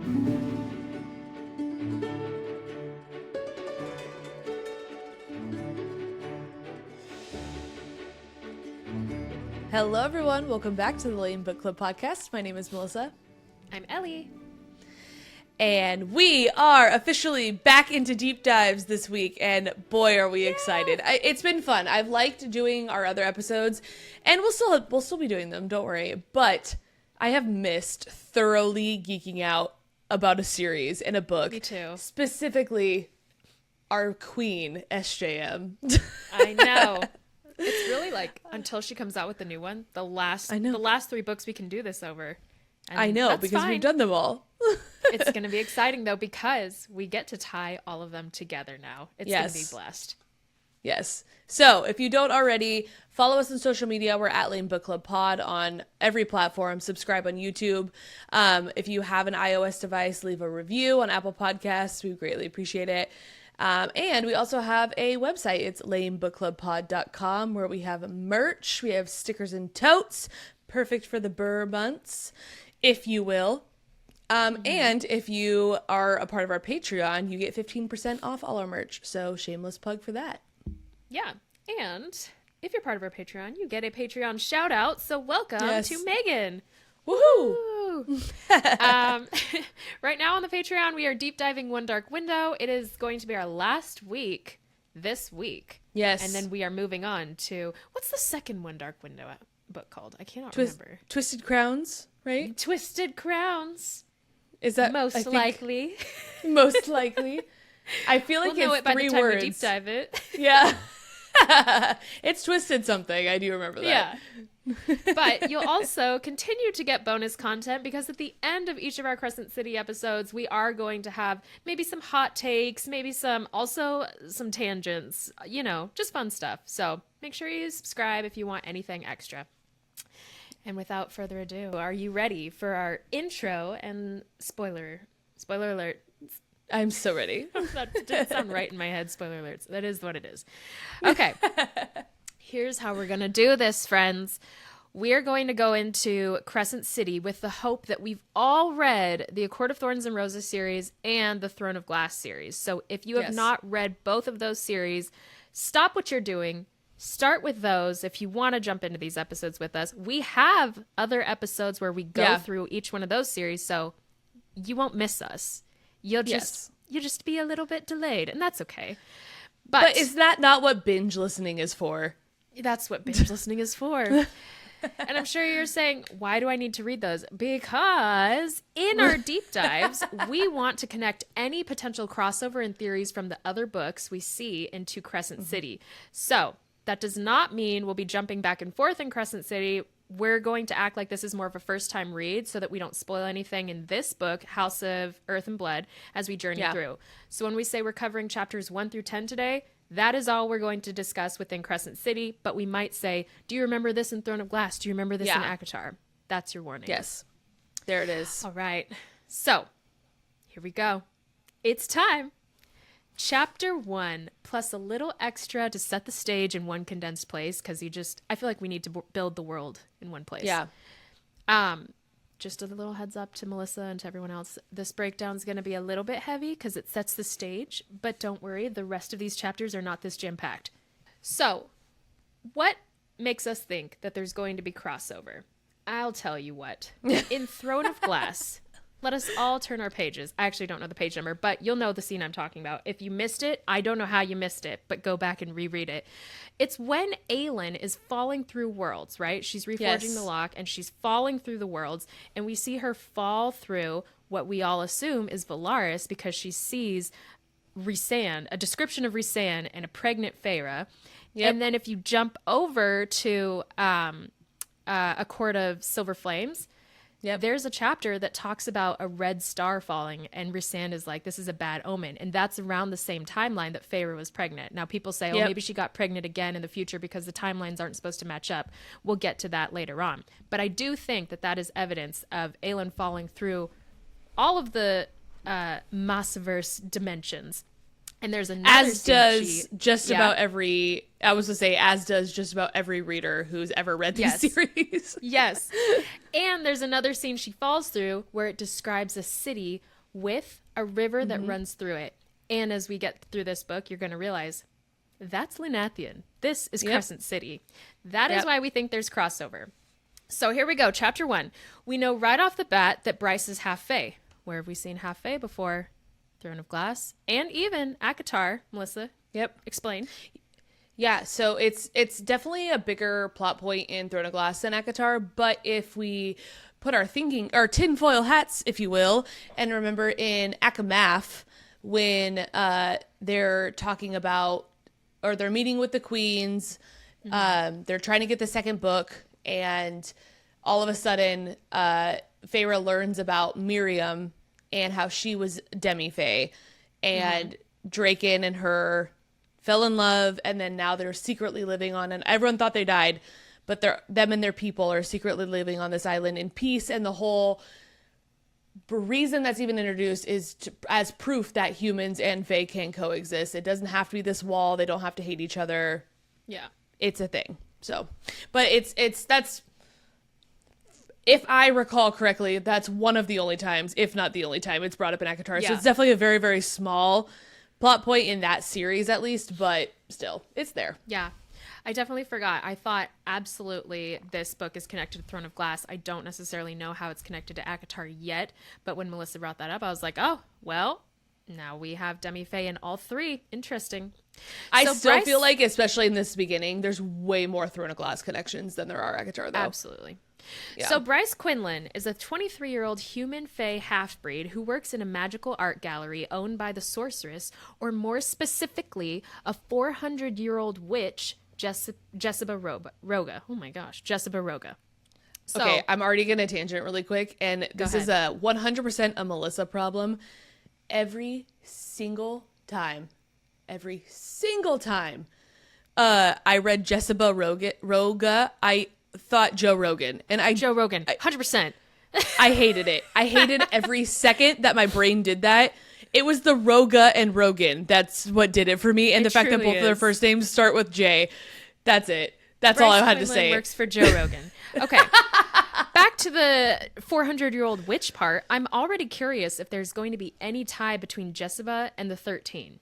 Hello everyone, welcome back to the L.A.M.E Book Club podcast. My name is Melissa. I'm Ellie. And we are officially back into deep dives this week, and boy are we excited. It's been fun. I've liked doing our other episodes, and we'll still be doing them, don't worry. But I have missed thoroughly geeking out about a series and a book. Me too. Specifically, our queen, SJM. I know. It's really like until she comes out with the new one, the last 3 books we can do this over. And I know, because we've done them all. It's going to be exciting though, because we get to tie all of them together now. It's going to be blessed. Yes. So if you don't already, follow us on social media. We're at L.A.M E Book Club Pod on every platform. Subscribe on YouTube. If you have an iOS device, leave a review on Apple Podcasts. We greatly appreciate it. And we also have a website. It's lamebookclubpod.com, where we have merch. We have stickers and totes, perfect for the burr months, if you will. And if you are a part of our Patreon, you get 15% off all our merch. So shameless plug for that. Yeah. And if you're part of our Patreon, you get a Patreon shout out. So welcome to Megan. Woohoo! Right now on the Patreon, we are deep diving One Dark Window. It is going to be our last week this week. Yes. And then we are moving on to, what's the second One Dark Window book called? I cannot remember. Twisted Crowns, right? Twisted Crowns. Is that most likely? Most likely. I feel like we'll know it's it by 3 the time words. we deep dive it. Yeah. It's twisted something. I do remember that. Yeah. But you'll also continue to get bonus content, because at the end of each of our Crescent City episodes, we are going to have maybe some hot takes, maybe some tangents, just fun stuff. So make sure you subscribe if you want anything extra. And without further ado, are you ready for our intro and spoiler alert? I'm so ready. That didn't sound right in my head. Spoiler alerts. That is what it is. Okay. Here's how we're going to do this, friends. We are going to go into Crescent City with the hope that we've all read the A Court of Thorns and Roses series and the Throne of Glass series. So if you have not read both of those series, stop what you're doing. Start with those if you want to jump into these episodes with us. We have other episodes where we go through each one of those series, so you won't miss us. You'll just be a little bit delayed, and that's okay. But is that not what binge listening is for? That's what binge listening is for. And I'm sure you're saying, why do I need to read those? Because in our deep dives, we want to connect any potential crossover and theories from the other books we see into Crescent City. So that does not mean we'll be jumping back and forth in Crescent City. We're going to act like this is more of a first-time read so that we don't spoil anything in this book, House of Earth and Blood, as we journey through. So when we say we're covering chapters 1 through 10 today, that is all we're going to discuss within Crescent City, but we might say, do you remember this in Throne of Glass? Do you remember this in ACOTAR? That's your warning. Yes. There it is. All right. So, here we go. It's time. Chapter 1, plus a little extra to set the stage in one condensed place, because I feel like we need to build the world in one place. Yeah. Just a little heads up to Melissa and to everyone else. This breakdown is going to be a little bit heavy because it sets the stage, but don't worry, the rest of these chapters are not this jam-packed. So, what makes us think that there's going to be crossover? I'll tell you what. In Throne of Glass, let us all turn our pages. I actually don't know the page number, but you'll know the scene I'm talking about. If you missed it, I don't know how you missed it, but go back and reread it. It's when Aelin is falling through worlds, right? She's reforging the lock, and she's falling through the worlds, and we see her fall through what we all assume is Valaris, because she sees Rhysand, a description of Rhysand and a pregnant Feyre. Yep. And then if you jump over to A Court of Silver Flames, there's a chapter that talks about a red star falling, and Rhysand is like, this is a bad omen. And that's around the same timeline that Feyre was pregnant. Now, people say, maybe she got pregnant again in the future because the timelines aren't supposed to match up. We'll get to that later on. But I do think that that is evidence of Aelin falling through all of the Multiverse dimensions. And there's another as does just about every reader who's ever read these series. Yes. And there's another scene she falls through where it describes a city with a river that runs through it. And as we get through this book, you're going to realize that's Lunathian. This is Crescent City. That is why we think there's crossover. So here we go. Chapter 1. We know right off the bat that Bryce is half Fae. Where have we seen half Fae before? Throne of Glass. And even ACOTAR. Melissa, explain. Yeah, so it's definitely a bigger plot point in Throne of Glass than ACOTAR, but if we put our tinfoil hats, if you will, and remember in ACOMAF, when they're talking about, or they're meeting with the queens, they're trying to get the second book, and all of a sudden, Feyre learns about Miriam and how she was demi-fae, and Draken and her fell in love, and then now they're secretly living on, and everyone thought they died, but them and their people are secretly living on this island in peace, and the whole reason that's even introduced is as proof that humans and Fae can coexist. It doesn't have to be this wall. They don't have to hate each other. Yeah. It's a thing. So, but that's, if I recall correctly, that's one of the only times, if not the only time, it's brought up in ACOTAR. Yeah. So it's definitely a very, very small plot point in that series, at least, but still, it's there. Yeah. I definitely forgot. I thought absolutely this book is connected to Throne of Glass. I don't necessarily know how it's connected to ACOTAR yet, but when Melissa brought that up, I was like, oh, well, now we have demi-fae in all three. Interesting. I still feel like, especially in this beginning, there's way more Throne of Glass connections than there are ACOTAR, though. Absolutely. Yeah. So Bryce Quinlan is a 23-year-old human fae half-breed who works in a magical art gallery owned by the sorceress, or more specifically, a 400-year-old witch, Jessica Roga. Oh my gosh, Jessica Roga. So, okay, I'm already going to tangent really quick, and this is a 100% a Melissa problem. Every single time, I read Jessica Roga, I thought Joe Rogan, and Joe Rogan, 100%. I hated it. I hated every second that my brain did that. It was the Roga and Rogan. That's what did it for me. And the fact that both of their first names start with J. That's it. That's all I had to say. Works for Joe Rogan. Okay. Back to the 400-year-old witch part. I'm already curious if there's going to be any tie between Jessica and the 13.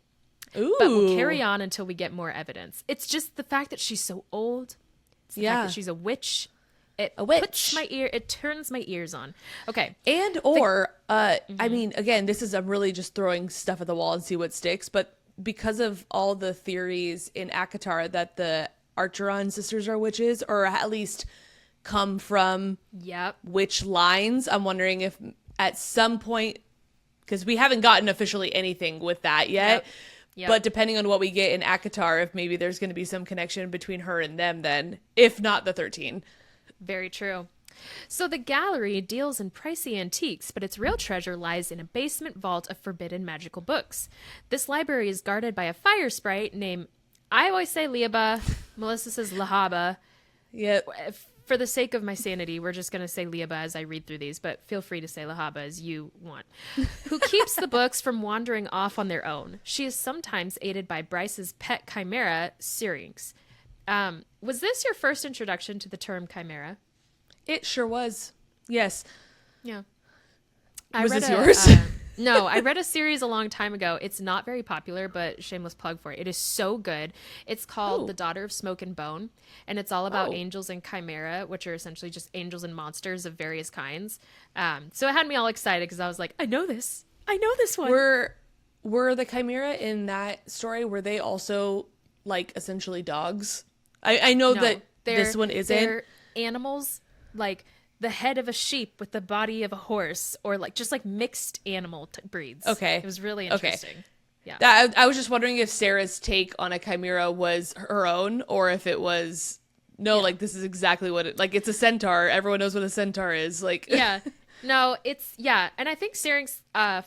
Ooh. But we'll carry on until we get more evidence. It's just the fact that she's so old. It's the fact that she's a witch. It turns my ears on. Okay. And I mean, again, this is, I'm really just throwing stuff at the wall and see what sticks, but because of all the theories in ACOTAR that the Archeron sisters are witches, or at least come from witch lines, I'm wondering if at some point, because we haven't gotten officially anything with that yet, but depending on what we get in ACOTAR, if maybe there's going to be some connection between her and them then, if not the 13. Very true. So the gallery deals in pricey antiques, but its real treasure lies in a basement vault of forbidden magical books. This library is guarded by a fire sprite named, I always say Liaba, Melissa says Lahaba. Yep. For the sake of my sanity, we're just going to say Liaba as I read through these, but feel free to say Lahaba as you want. Who keeps the books from wandering off on their own. She is sometimes aided by Bryce's pet chimera, Syrinx. Was this your first introduction to the term chimera? It sure was. Yes. Yeah. Was this yours? No, I read a series a long time ago. It's not very popular, but shameless plug for it. It is so good. It's called The Daughter of Smoke and Bone, and it's all about angels and chimera, which are essentially just angels and monsters of various kinds. So it had me all excited because I was like, I know this. I know this one. Were the chimera in that story, were they also like essentially dogs? I know that this one isn't. They're animals, like the head of a sheep with the body of a horse, or like just like mixed animal breeds. Okay. It was really interesting. Yeah. I was just wondering if Sarah's take on a chimera was her own, or if it was, like this is exactly what it, like it's a centaur. Everyone knows what a centaur is. Like, yeah. No, and I think Syrinx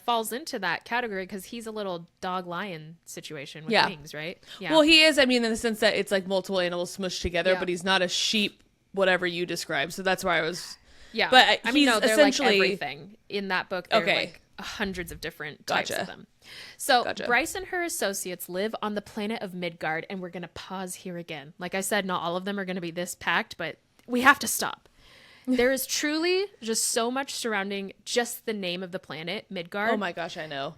falls into that category because he's a little dog-lion situation with wings, right? Yeah. Well, he is, I mean, in the sense that it's like multiple animals smushed together, but he's not a sheep, whatever you describe. So that's why I was... Yeah. But I mean, no, they're essentially... like everything. In that book, there are like hundreds of different types of them. So Bryce and her associates live on the planet of Midgard, and we're going to pause here again. Like I said, not all of them are going to be this packed, but we have to stop. There is truly just so much surrounding just the name of the planet, Midgard. Oh my gosh, I know.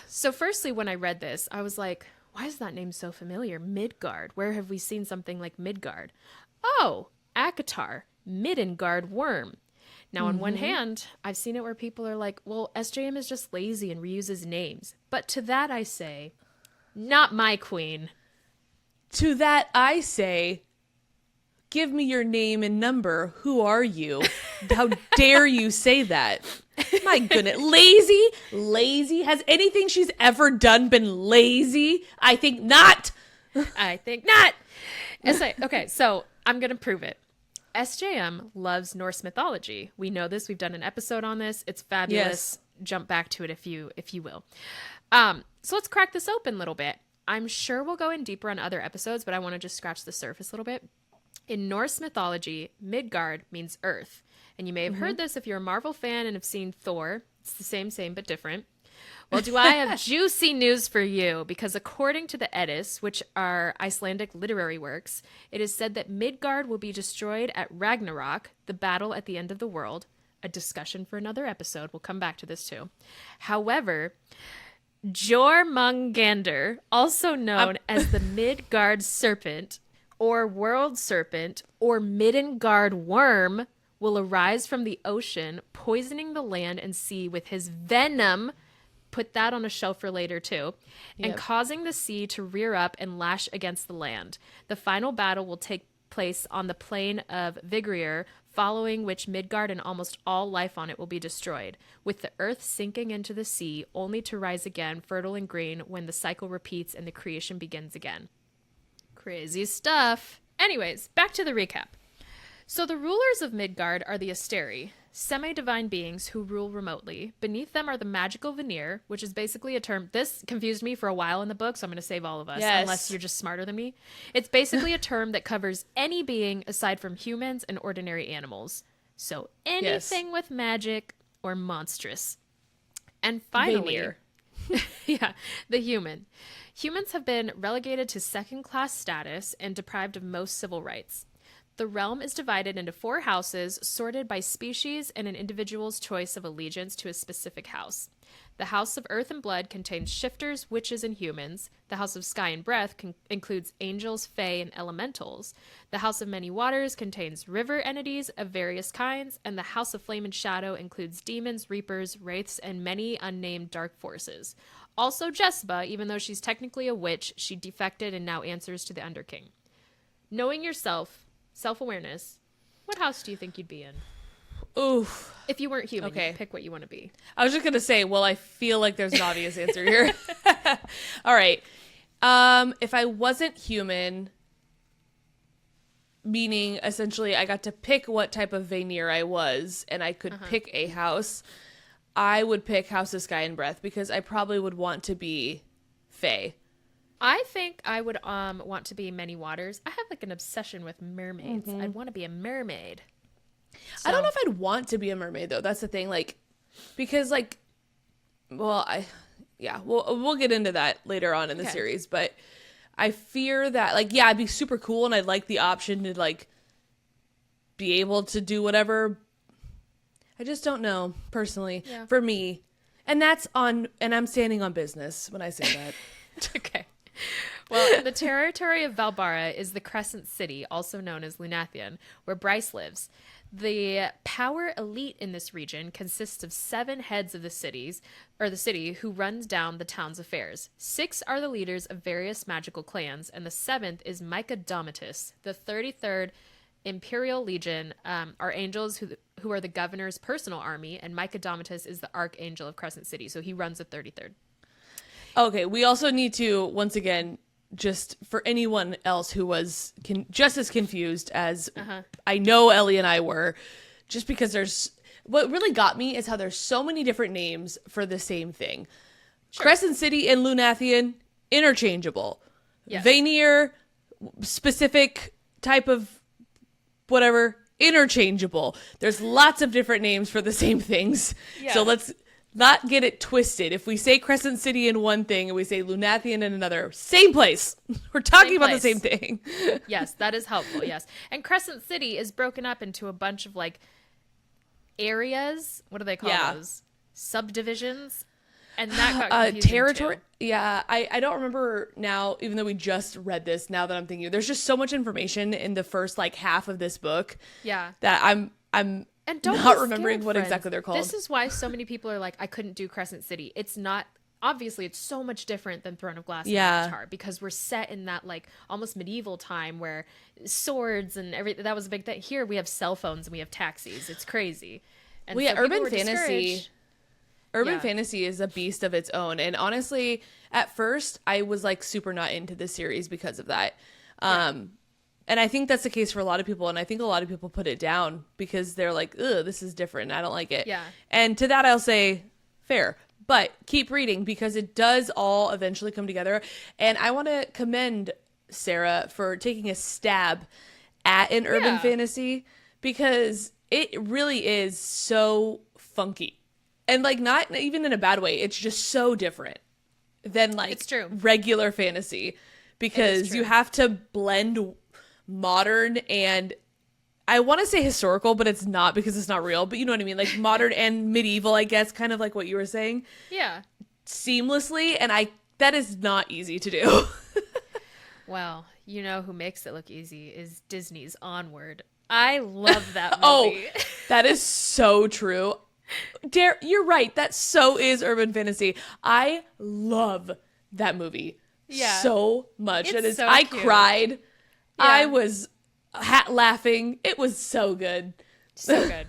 So firstly, when I read this, I was like, why is that name so familiar? Midgard. Where have we seen something like Midgard? Oh, ACOTAR, Midgard worm. Now, on one hand, I've seen it where people are like, well, SJM is just lazy and reuses names. But to that I say, not my queen. To that I say, give me your name and number. Who are you? How dare you say that? My goodness. Lazy? Has anything she's ever done been lazy? I think not. I think not. Okay, so I'm going to prove it. SJM loves Norse mythology. We know this. We've done an episode on this. It's fabulous. Yes. Jump back to it if you will. So let's crack this open a little bit. I'm sure we'll go in deeper on other episodes, but I want to just scratch the surface a little bit. In Norse mythology, Midgard means earth. And you may have heard this if you're a Marvel fan and have seen Thor. It's the same, but different. Well, do I have juicy news for you? Because according to the Eddas, which are Icelandic literary works, it is said that Midgard will be destroyed at Ragnarok, the battle at the end of the world. A discussion for another episode. We'll come back to this too. However, Jormungandr, also known as the Midgard serpent, or world serpent, or Midgard worm, will arise from the ocean, poisoning the land and sea with his venom. Put that on a shelf for later too, and causing the sea to rear up and lash against the land. The final battle will take place on the plain of Vigrir, following which Midgard and almost all life on it will be destroyed, with the earth sinking into the sea, only to rise again, fertile and green, when the cycle repeats and the creation begins again. Crazy stuff. Anyways, back to the recap. So the rulers of Midgard are the Asteri, semi-divine beings who rule remotely. Beneath them are the magical Vanir, which is basically a term. This confused me for a while in the book, so I'm going to save all of us, unless you're just smarter than me. It's basically a term that covers any being aside from humans and ordinary animals. So anything with magic or monstrous. And finally, the human. Humans have been relegated to second-class status and deprived of most civil rights. The realm is divided into 4 houses, sorted by species and an individual's choice of allegiance to a specific house. The House of Earth and Blood contains shifters, witches, and humans. The House of Sky and Breath includes angels, fae, and elementals. The House of Many Waters contains river entities of various kinds, and the House of Flame and Shadow includes demons, reapers, wraiths, and many unnamed dark forces. Also Jessica, even though she's technically a witch, she defected and now answers to the Underking. Knowing yourself, self-awareness, what house do you think you'd be in? Oof. If you weren't human, you could pick what you want to be. I was just going to say, well, I feel like there's an obvious answer here. All right. If I wasn't human, meaning essentially I got to pick what type of Vanir I was, and I could pick a house, I would pick House of Sky and Breath, because I probably would want to be fae. I think I would want to be Many Waters. I have like an obsession with mermaids. I'd want to be a mermaid. So. I don't know if I'd want to be a mermaid though. That's the thing, like, because like, well, we'll get into that later on in the series, but I fear that like, yeah, it'd be super cool, and I'd like the option to like be able to do whatever. I just don't know personally for me, and I'm standing on business when I say that. Okay. Well, in the territory of Valbara is the Crescent City, also known as Lunathian, where Bryce lives. The power elite in this region consists of 7 heads of the city who runs down the town's affairs. 6 are the leaders of various magical clans, and the 7th is Mycodomatus. The 33rd Imperial Legion are angels who are the governor's personal army, and Mycodomatus is the archangel of Crescent City, so he runs the 33rd. Okay, we also need to, once again, just for anyone else who was just as confused as I know Ellie and I were, just because what really got me is how there's so many different names for the same thing. Sure. Crescent City and Lunathian, interchangeable. Yes. Vanir, specific type of whatever, interchangeable. There's lots of different names for the same things. Yeah. So not get it twisted. If we say Crescent City in one thing and we say Lunathian in another, same place. We're talking about the same thing. Yes, that is helpful. Yes. And Crescent City is broken up into a bunch of like areas. What do they call those? Subdivisions. And that got confusing territory. too. Yeah, I don't remember now, even though we just read this, now that I'm thinking, there's just so much information in the first like half of this book. Yeah. That I'm And don't not be remembering scared, what friends. exactly they're called. This is why so many people are like, I couldn't do Crescent City. It's not, obviously, it's so much different than Throne of Glass and ACOTAR because we're set in that like almost medieval time where swords and everything, that was a big thing. Here we have cell phones and we have taxis. It's crazy. And well, so yeah, people urban were fantasy. Urban fantasy is a beast of its own. And honestly, at first, I was like super not into this series because of that. And I think that's the case for a lot of people. And I think a lot of people put it down because they're like, ugh, this is different. I don't like it. Yeah. And to that, I'll say, fair. But keep reading because it does all eventually come together. And I want to commend Sarah for taking a stab at an urban fantasy because it really is so funky. And like not even in a bad way. It's just so different than like It's true. regular fantasy because you have to blend modern and I want to say historical, but it's not because it's not real. But you know what I mean? Like modern and medieval, I guess, kind of like what you were saying. Yeah. Seamlessly. And that is not easy to do. Well, you know who makes it look easy is Disney's Onward. I love that movie. Oh, that is so true. You're right. That so is urban fantasy. I love that movie so much. It's so I cute. cried. Yeah. I was laughing. It was so good. So good.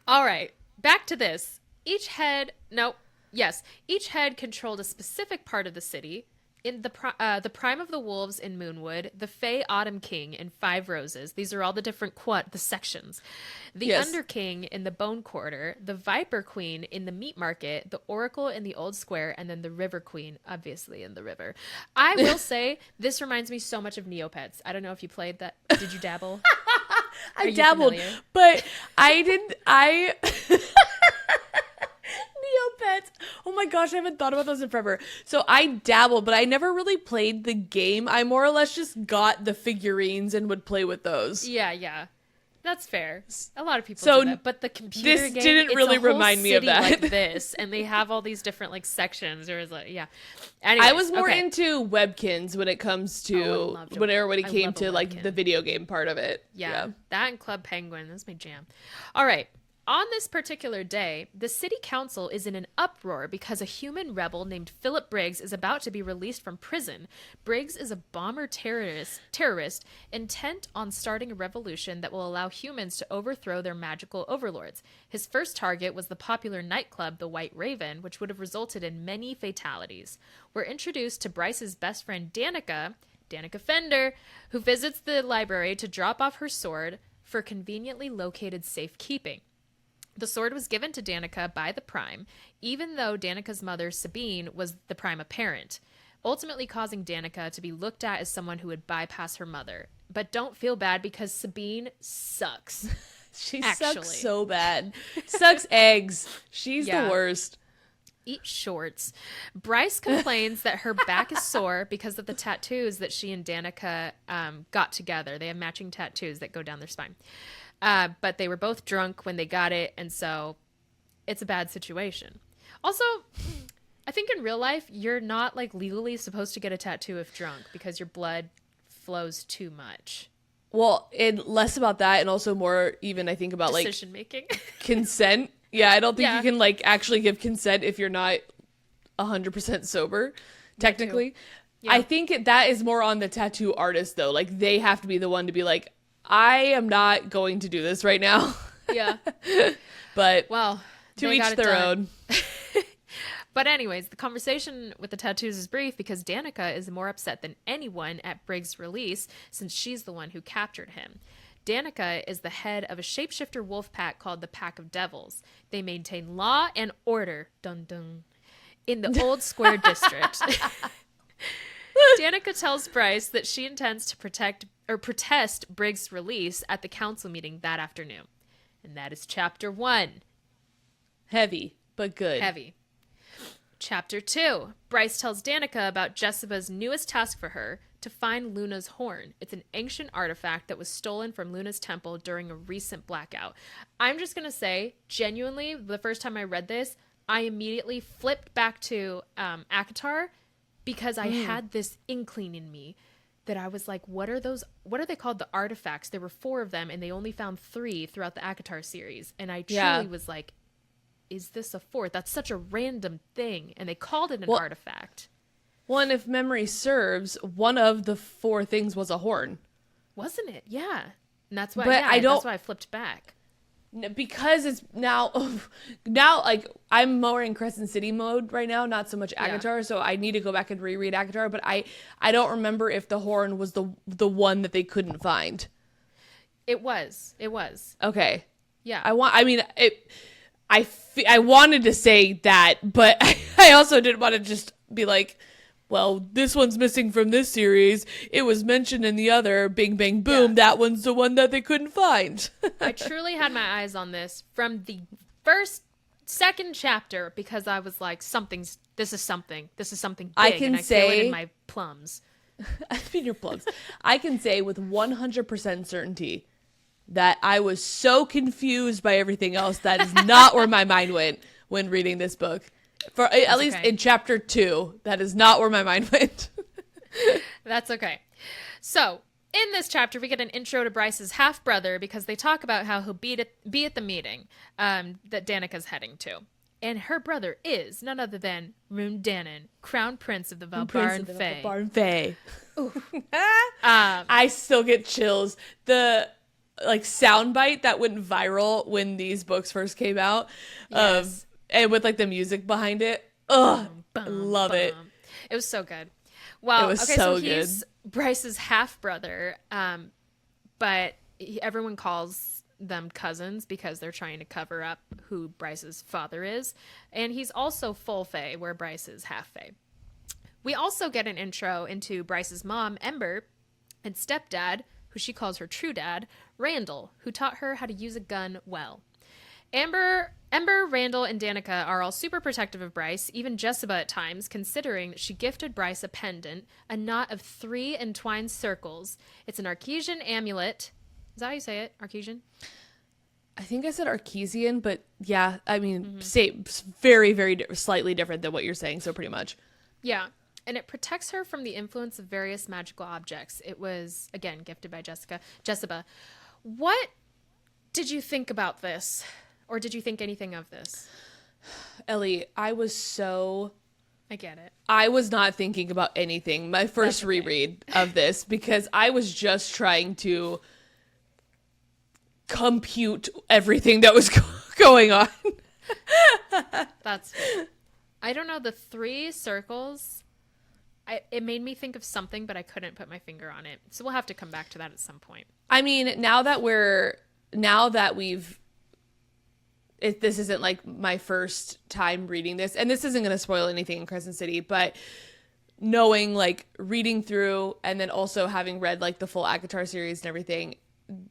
All right, back to this. Each head controlled a specific part of the city. In the Prime of the Wolves in Moonwood, the Fey Autumn King in Five Roses. These are all the different the sections. The Under King in the Bone Quarter, the Viper Queen in the Meat Market, the Oracle in the Old Square, and then the River Queen, obviously, in the river. I will say, this reminds me so much of Neopets. I don't know if you played that. Did you dabble? I dabbled, but I didn't. Neopets. Oh my gosh, I haven't thought about those in forever. So I dabbled, but I never really played the game. I more or less just got the figurines and would play with those. Yeah. That's fair. A lot of people So do that, but the computer this game, didn't it's really a whole remind me of city that. like this, and they have all these different like sections. Or is like, Anyways, I was more into Webkins when it comes to whenever it came to like the video game part of it. Yeah, that and Club Penguin. That's my jam. All right. On this particular day, the city council is in an uproar because a human rebel named Philip Briggs is about to be released from prison. Briggs is a bomber terrorist intent on starting a revolution that will allow humans to overthrow their magical overlords. His first target was the popular nightclub, the White Raven, which would have resulted in many fatalities. We're introduced to Bryce's best friend Danika Fender, who visits the library to drop off her sword for conveniently located safekeeping. The sword was given to Danika by the Prime, even though Danika's mother, Sabine, was the Prime apparent, ultimately causing Danika to be looked at as someone who would bypass her mother. But don't feel bad because Sabine sucks. She sucks so bad. Sucks eggs. She's the worst. Eat shorts. Bryce complains that her back is sore because of the tattoos that she and Danika got together. They have matching tattoos that go down their spine. But they were both drunk when they got it, and so it's a bad situation. Also, I think in real life, you're not like legally supposed to get a tattoo if drunk because your blood flows too much. Well, and less about that, and also more even I think about decision making, consent. Yeah, I don't think you can like actually give consent if you're not 100% sober, technically. Yeah. I think that is more on the tattoo artist though. Like they have to be the one to be like, I am not going to do this right now. Yeah. But well, to each their own. But anyways, the conversation with the tattoos is brief because Danika is more upset than anyone at Briggs' release since she's the one who captured him. Danika is the head of a shapeshifter wolf pack called the Pack of Devils. They maintain law and order, dun dun, in the Old Square District. Danika tells Bryce that she intends to protest Briggs' release at the council meeting that afternoon. And that is chapter 1. Heavy. but good. Heavy. Chapter 2. Bryce tells Danika about Jessica's newest task for her, to find Luna's horn. It's an ancient artifact that was stolen from Luna's temple during a recent blackout. I'm just going to say, genuinely, the first time I read this, I immediately flipped back to ACOTAR because I had this inkling in me that I was like, what are they called? The artifacts. There were 4 of them, and they only found 3 throughout the ACOTAR series. And I truly was like, is this a 4th? That's such a random thing. And they called it an artifact. Well, and if memory serves, one of the 4 things was a horn. Wasn't it? Yeah. And that's why, that's why I flipped back. Because it's now like I'm more in Crescent City mode right now, not so much ACOTAR, so I need to go back and reread ACOTAR, but I don't remember if the horn was the one that they couldn't find. It was. Okay. Yeah. I wanted to say that, but I also didn't want to just be like, well, this one's missing from this series. It was mentioned in the other. Bing, bang, boom. Yeah. That one's the one that they couldn't find. I truly had my eyes on this from the second chapter because I was like, this is something big. I feel it in my plums. I mean, your plums. I can say with 100% certainty that I was so confused by everything else. That is not where my mind went when reading this book. At least in chapter 2, that is not where my mind went. That's okay. So, in this chapter, we get an intro to Bryce's half-brother because they talk about how he'll be at the meeting that Danika's heading to. And her brother is none other than Rune, Crown Prince of the Valbarn Fae. I still get chills. The soundbite that went viral when these books first came out. Yes. And with the music behind it. Ugh. Love it. It was so good. Well, it was so he's Bryce's half-brother, but everyone calls them cousins because they're trying to cover up who Bryce's father is. And he's also full Fae, where Bryce is half Fae. We also get an intro into Bryce's mom, Ember, and stepdad, who she calls her true dad, Randall, who taught her how to use a gun well. Ember, Randall, and Danika are all super protective of Bryce, even Jessica at times, considering that she gifted Bryce a pendant, a knot of 3 entwined circles. It's an Archesian amulet. Is that how you say it? Archesian? I think I said Archesian, but yeah, I mean, very, very slightly different than what you're saying, so pretty much. Yeah, and it protects her from the influence of various magical objects. It was, again, gifted by Jessica. What did you think about this? Or did you think anything of this? Ellie, I get it. I was not thinking about anything my first reread of this because I was just trying to compute everything that was going on. That's fair. I don't know, the 3 circles, it made me think of something, but I couldn't put my finger on it. So we'll have to come back to that at some point. I mean, this isn't my first time reading this, and this isn't going to spoil anything in Crescent City, but knowing reading through and then also having read the full ACOTAR series and everything,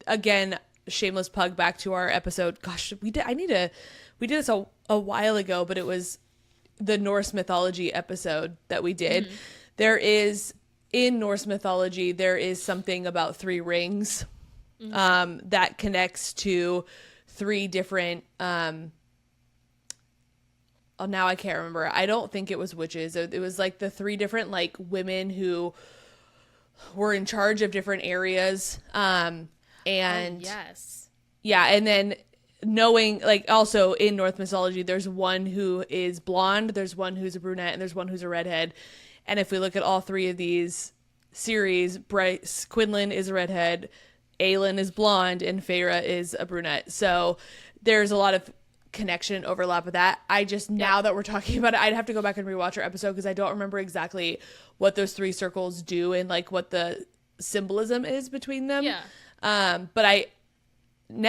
again, shameless plug back to our episode. Gosh, we did this a while ago, but it was the Norse mythology episode that we did. There is, in Norse mythology, there is something about 3 rings that connects to 3 different now I can't remember. I don't think it was witches. It was the 3 different women who were in charge of different areas. And yes. Yeah, and then knowing also in Norse mythology there's one who is blonde, there's one who's a brunette, and there's one who's a redhead. And if we look at all 3 of these series, Bryce Quinlan is a redhead, Aelin is blonde, and Feyre is a brunette. So there's a lot of connection and overlap with that. Now that we're talking about it, I'd have to go back and rewatch our episode because I don't remember exactly what those 3 circles do and what the symbolism is between them. Yeah. But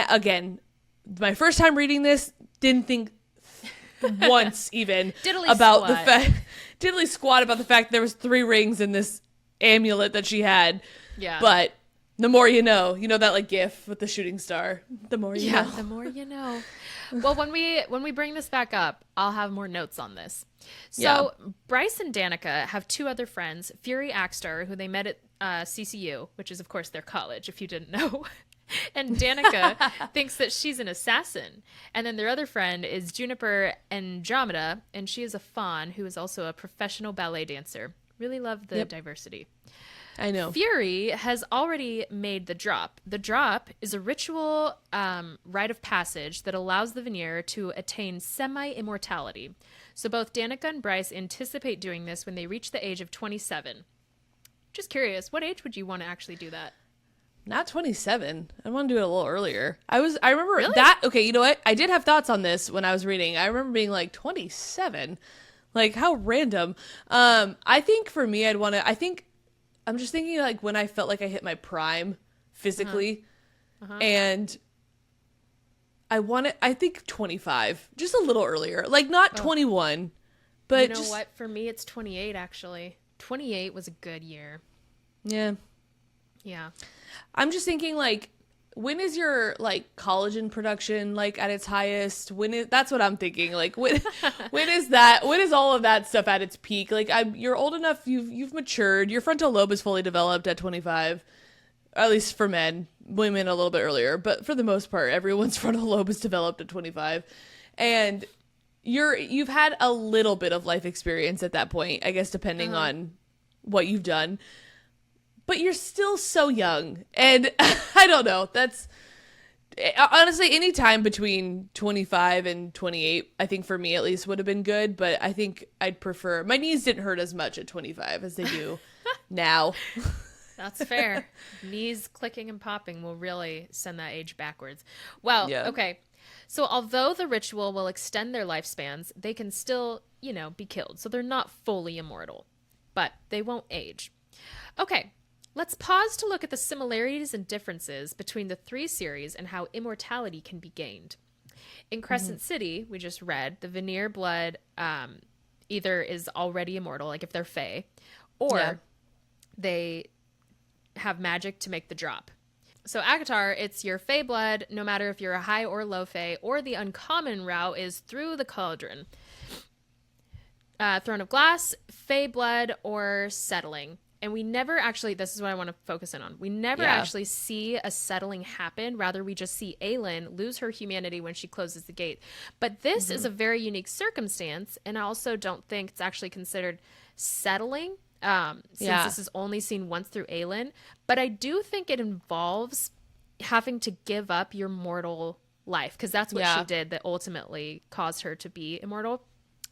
again, my first time reading this, didn't think once even about the fact there was 3 rings in this amulet that she had. Yeah. But The more you know. You know that like gif with the shooting star. The more you know. The more you know. Well, when we bring this back up, I'll have more notes on this. So Bryce and Danika have two other friends, Fury Axstar, who they met at CCU, which is of course their college, if you didn't know. And Danika thinks that she's an assassin. And then their other friend is Juniper Andromeda, and she is a faun who is also a professional ballet dancer. Really love the diversity. I know. Fury has already made the drop. The drop is a ritual rite of passage that allows the Vanir to attain semi-immortality. So both Danika and Bryce anticipate doing this when they reach the age of 27. Just curious, what age would you want to actually do that? Not 27. I want to do it a little earlier. I remember really? that. Okay, you know what? I did have thoughts on this when I was reading. I remember being like 27. Like, how random. I think for me, I'm just thinking like when I felt like I hit my prime physically. And I think 25. Just a little earlier. Like, not 21. But you know what? For me, it's 28, actually. 28 was a good year. Yeah. Yeah. I'm just thinking, like, when is your like collagen production like at its highest? That's what I'm thinking. Like, when is that? When is all of that stuff at its peak? Like, you're old enough. You've matured. Your frontal lobe is fully developed at 25, at least for men. Women a little bit earlier, but for the most part, everyone's frontal lobe is developed at 25, and you've had a little bit of life experience at that point, I guess, depending on what you've done. But you're still so young. And I don't know. That's honestly any time between 25 and 28, I think for me at least would have been good. But I think I'd prefer, my knees didn't hurt as much at 25 as they do now. That's fair. Knees clicking and popping will really send that age backwards. Well, okay. So although the ritual will extend their lifespans, they can still, be killed. So they're not fully immortal, but they won't age. Okay. Let's pause to look at the similarities and differences between the three series and how immortality can be gained. In Crescent City, we just read, the Vanir blood either is already immortal, like if they're Fae, or they have magic to make the drop. So ACOTAR, it's your Fae blood, no matter if you're a high or low Fae, or the uncommon route is through the cauldron. Throne of Glass, Fae blood, or settling. And we never actually, this is what I want to focus in on. We never actually see a settling happen. Rather, we just see Aelin lose her humanity when she closes the gate. But this is a very unique circumstance. And I also don't think it's actually considered settling, since this is only seen once through Aelin. But I do think it involves having to give up your mortal life, because that's what she did that ultimately caused her to be immortal.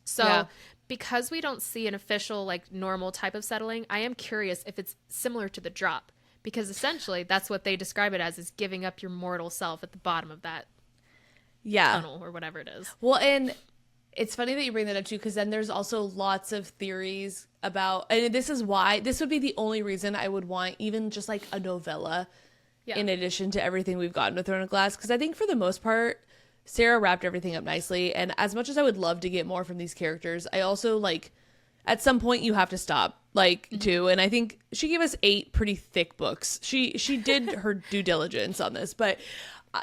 So because we don't see an official, like, normal type of settling, I am curious if it's similar to the drop, because essentially that's what they describe it as, is giving up your mortal self at the bottom of that tunnel or whatever it is. Well, and it's funny that you bring that up too, because then there's also lots of theories about, and this is why, this would be the only reason I would want even just like a novella in addition to everything we've gotten with Throne of Glass, because I think for the most part, Sarah wrapped everything up nicely, and as much as I would love to get more from these characters, I also, like, at some point you have to stop, like, too, and I think she gave us 8 pretty thick books. She did her due diligence on this, but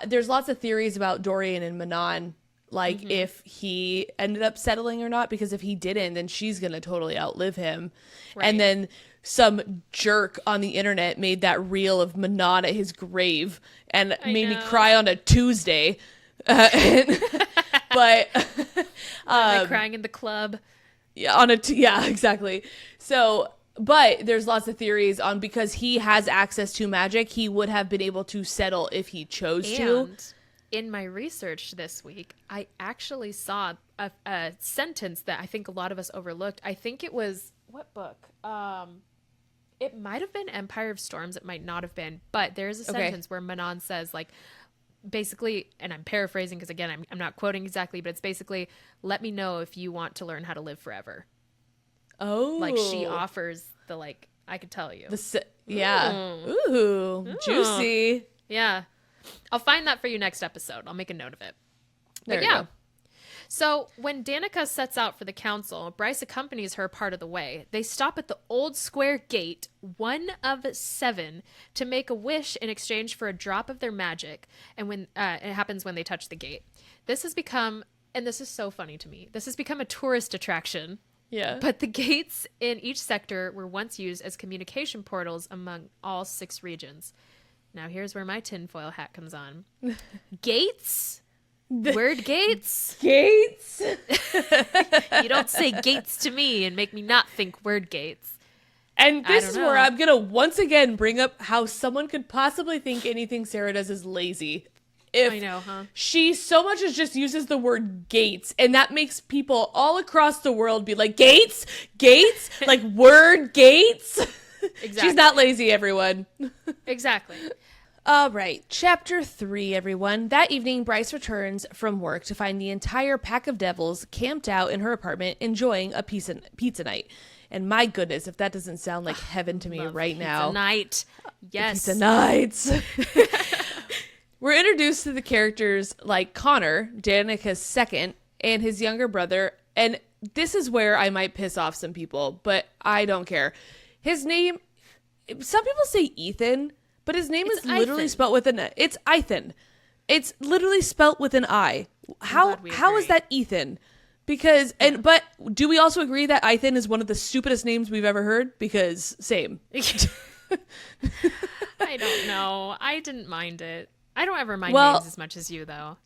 there's lots of theories about Dorian and Manon, like, if he ended up settling or not, because if he didn't, then she's gonna totally outlive him. Right. And then some jerk on the internet made that reel of Manon at his grave and made me cry on a Tuesday. But crying in the club. Yeah, exactly. So, but there's lots of theories on, because he has access to magic, he would have been able to settle if he chose to. In my research this week, I actually saw a sentence that I think a lot of us overlooked. I think it was, what book? It might have been Empire of Storms. It might not have been, but there's a sentence where Manon says, like, basically, and I'm paraphrasing because again, I'm not quoting exactly, but it's basically, let me know if you want to learn how to live forever. Oh, like she offers the, like, I could tell you. Ooh, juicy. Yeah. I'll find that for you next episode. I'll make a note of it. There you go. So when Danika sets out for the council, Bryce accompanies her part of the way. They stop at the old square gate, 1 of 7, to make a wish in exchange for a drop of their magic. And when it happens when they touch the gate. This has become, and this is so funny to me, this has become a tourist attraction. Yeah. But the gates in each sector were once used as communication portals among all 6 regions. Now here's where my tinfoil hat comes on. Gates? Word gates? Gates? You don't say gates to me and make me not think word gates. And this is where I'm going to once again bring up how someone could possibly think anything Sarah does is lazy. If I know, huh? she so much as just uses the word gates, and that makes people all across the world be like, gates? Gates? Like, word gates? Exactly. She's not lazy, everyone. Exactly. All right, chapter 3, everyone. That evening, Bryce returns from work to find the entire pack of devils camped out in her apartment enjoying a pizza night. And my goodness, if that doesn't sound like heaven to me right now. Pizza night. Yes. Pizza nights. We're introduced to the characters like Connor, Danika's second, and his younger brother. And this is where I might piss off some people, but I don't care. His name, some people say Ethan, but his name is literally spelled with an, it's Ethan. It's literally spelled with an I. How is that Ethan? Because, but do we also agree that Ethan is one of the stupidest names we've ever heard? Because same. I don't know. I didn't mind it. I don't ever mind names as much as you, though.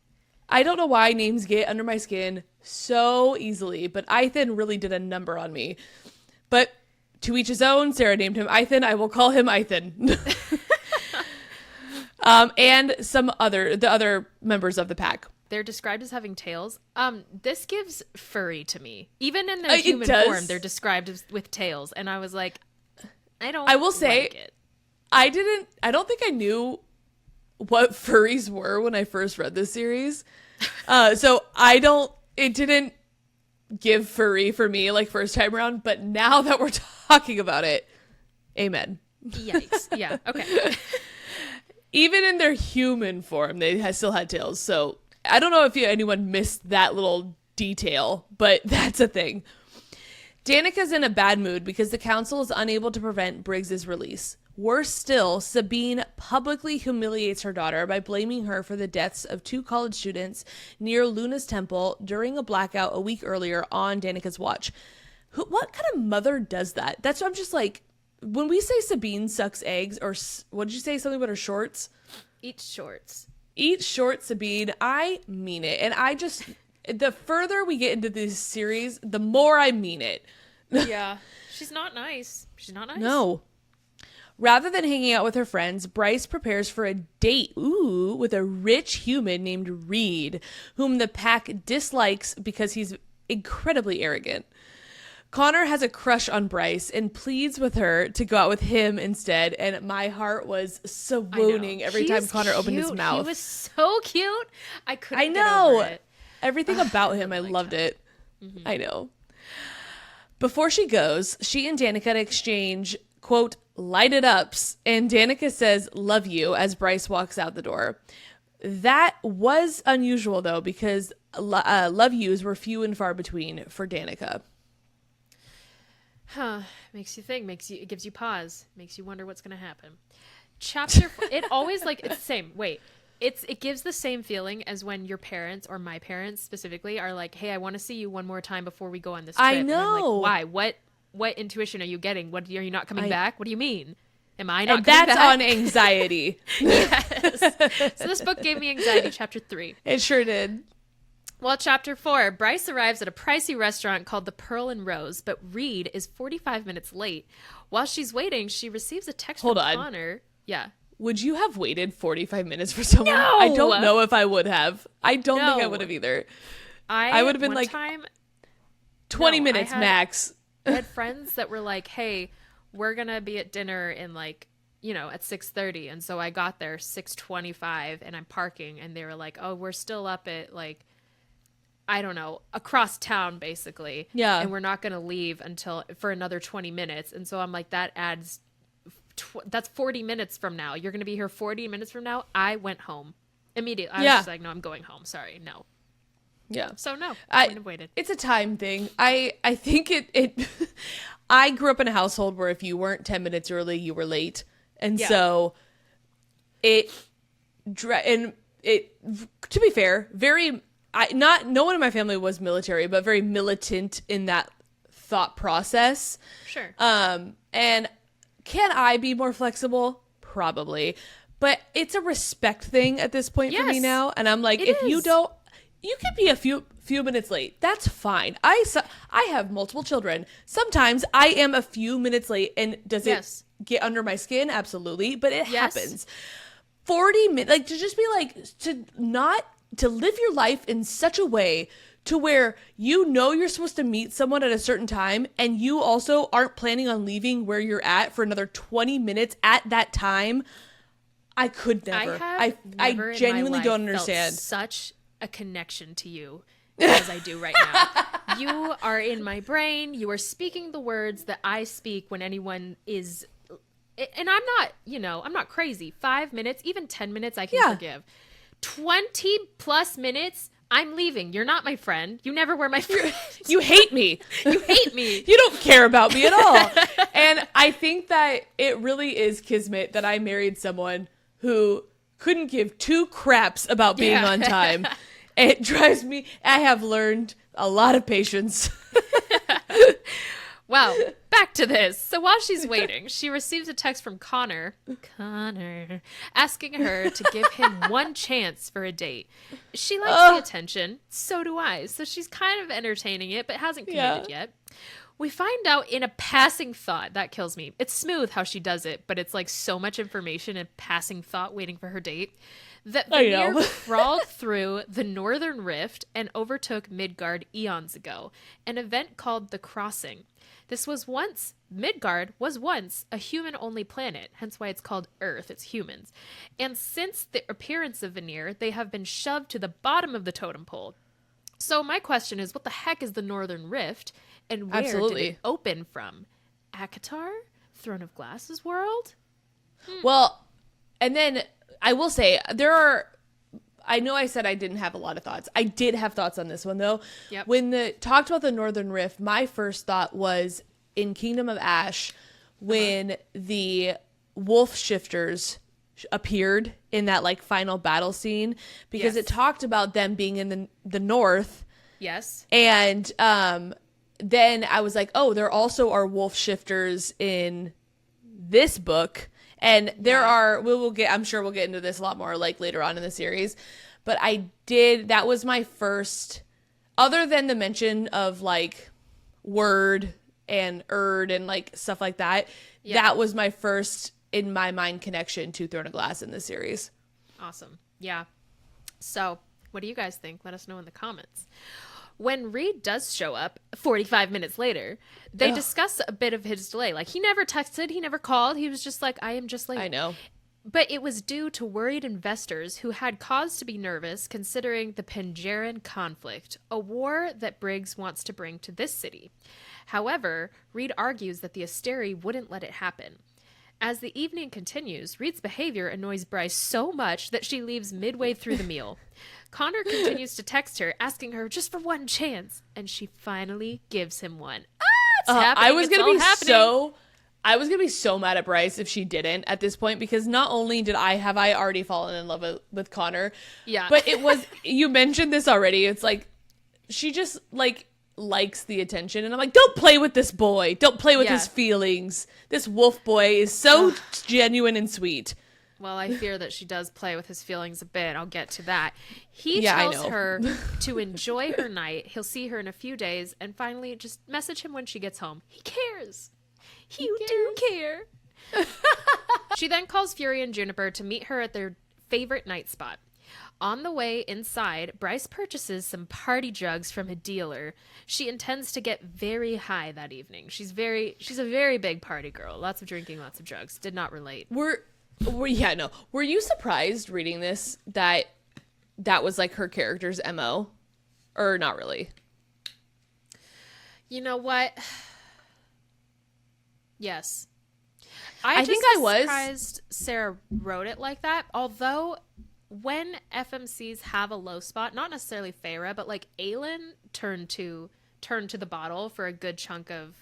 I don't know why names get under my skin so easily, but Ethan really did a number on me. But to each his own. Sarah named him Ethan. I will call him Ethan. And the other members of the pack. They're described as having tails. This gives furry to me. Even in their human form, they're described with tails. And I was like, I will say, it. I don't think I knew what furries were when I first read this series. So it didn't give furry for me like first time around, but now that we're talking about it, amen. Yikes. Yeah. Okay. Even in their human form, they still had tails. So I don't know if anyone missed that little detail, but that's a thing. Danika's in a bad mood because the council is unable to prevent Briggs's release. Worse still, Sabine publicly humiliates her daughter by blaming her for the deaths of 2 college students near Luna's temple during a blackout a week earlier on Danika's watch. What kind of mother does that? That's what I'm just like, when we say Sabine sucks eggs, or what did you say, something about her shorts? Eat shorts. Eat short, Sabine. I mean it. And the further we get into this series, the more I mean it. Yeah. She's not nice. No. Rather than hanging out with her friends, Bryce prepares for a date with a rich human named Reed, whom the pack dislikes because he's incredibly arrogant. Connor has a crush on Bryce and pleads with her to go out with him instead, and my heart was swooning every time Connor opened his mouth. He was so cute. I couldn't get over it. Everything about him, I loved it. Mm-hmm. I know. Before she goes, she and Danika exchange, quote, lighted ups, and Danika says, love you, as Bryce walks out the door. That was unusual, though, because love yous were few and far between for Danika. Huh. Makes you think. It gives you pause. Makes you wonder what's going to happen. Chapter 4, it always it's the same. Wait. It gives the same feeling as when your parents, or my parents specifically, are like, hey, I want to see you one more time before we go on this trip. I know. And I'm like, why? What intuition are you getting? Are you not coming back? What do you mean? Am I not coming back? That's on anxiety. Yes. So this book gave me anxiety, chapter 3. It sure did. Well, chapter 4, Bryce arrives at a pricey restaurant called the Pearl and Rose, but Reed is 45 minutes late. While she's waiting, she receives a text from Connor. Yeah. Would you have waited 45 minutes for someone? No! I don't know if I would have. I don't think I would have either. I would have been like 20 minutes max. I had friends that were like, hey, we're going to be at dinner in at 6:30. And so I got there 6:25 and I'm parking and they were like, oh, we're still up at I don't know, across town basically. Yeah. And we're not going to leave for another 20 minutes. And so I'm like, that adds, that's 40 minutes from now. You're going to be here 40 minutes from now. I went home immediately. I was just like, no, I'm going home. Sorry. No. Yeah. So no, I wouldn't have waited. It's a time thing. I think it I grew up in a household where if you weren't 10 minutes early, you were late. And so to be fair, no one in my family was military, but very militant in that thought process. Sure. And can I be more flexible? Probably. But it's a respect thing at this point for me now. And I'm like, if you don't, you can be a few minutes late. That's fine. I have multiple children. Sometimes I am a few minutes late, and does it get under my skin? Absolutely. But it happens. 40 minutes, like, to just be like, to live your life in such a way to where you know you're supposed to meet someone at a certain time, and you also aren't planning on leaving where you're at for another 20 minutes at that time. I could never. I genuinely don't understand. Such a connection to you as I do right now. You are in my brain. You are speaking the words that I speak when anyone is, and I'm not crazy. 5 minutes, even 10 minutes, I can forgive. 20 plus minutes, I'm leaving. You're not my friend. You never were my friend. You hate me. You hate me. You don't care about me at all. And I think that it really is kismet that I married someone who couldn't give two craps about being on time. It drives me. I have learned a lot of patience. Well, back to this. So while she's waiting, she receives a text from Connor, asking her to give him one chance for a date. She likes the attention. So do I. So she's kind of entertaining it, but hasn't committed yet. We find out in a passing thought. That kills me. It's smooth how she does it, but it's like so much information and passing thought waiting for her date. That Vanir crawled through the Northern Rift and overtook Midgard eons ago, an event called the Crossing. Midgard was once a human-only planet, hence why it's called Earth, it's humans. And since the appearance of Vanir, they have been shoved to the bottom of the totem pole. So my question is, what the heck is the Northern Rift, and where did it open from? ACOTAR? Throne of Glass's world? Well, and then I will say, I know I said I didn't have a lot of thoughts. I did have thoughts on this one, though. Yep. When talked about the Northern Rift, my first thought was in Kingdom of Ash, when the wolf shifters appeared in that like final battle scene, because it talked about them being in the north. Yes. And then I was like, oh, there also are wolf shifters in this book. And there are, I'm sure we'll get into this a lot more like later on in the series. But that was my first, other than the mention of like word and erd and like stuff like that, that was my first, in my mind, connection to Throne of Glass in this series. Awesome. Yeah. So what do you guys think? Let us know in the comments. When Reed does show up 45 minutes later, they discuss a bit of his delay. Like, he never texted, he never called. He was just like, I am just late. I know. But it was due to worried investors who had cause to be nervous considering the Pangeran conflict, a war that Briggs wants to bring to this city. However, Reed argues that the Asteri wouldn't let it happen. As the evening continues, Reed's behavior annoys Bryce so much that she leaves midway through the meal. Connor continues to text her, asking her just for one chance, and she finally gives him one. It's happening. I was gonna be so mad at Bryce if she didn't at this point, because not only have I already fallen in love with Connor, but it was, you mentioned this already. It's like she just likes the attention, and I'm like, don't play with this boy. Don't play with his feelings. This wolf boy is so genuine and sweet. Well, I fear that she does play with his feelings a bit. I'll get to that. He tells her to enjoy her night. He'll see her in a few days, and finally just message him when she gets home. He cares. You do care. She then calls Fury and Juniper to meet her at their favorite night spot. On the way inside, Bryce purchases some party drugs from a dealer. She intends to get very high that evening. She's a very big party girl. Lots of drinking, lots of drugs. Did not relate. Were you surprised reading this that was like her character's MO? Or not really? You know what? Yes. I think I was surprised Sarah wrote it like that, although when FMCs have a low spot, not necessarily Feyre, but like Aelin turned to the bottle for a good chunk of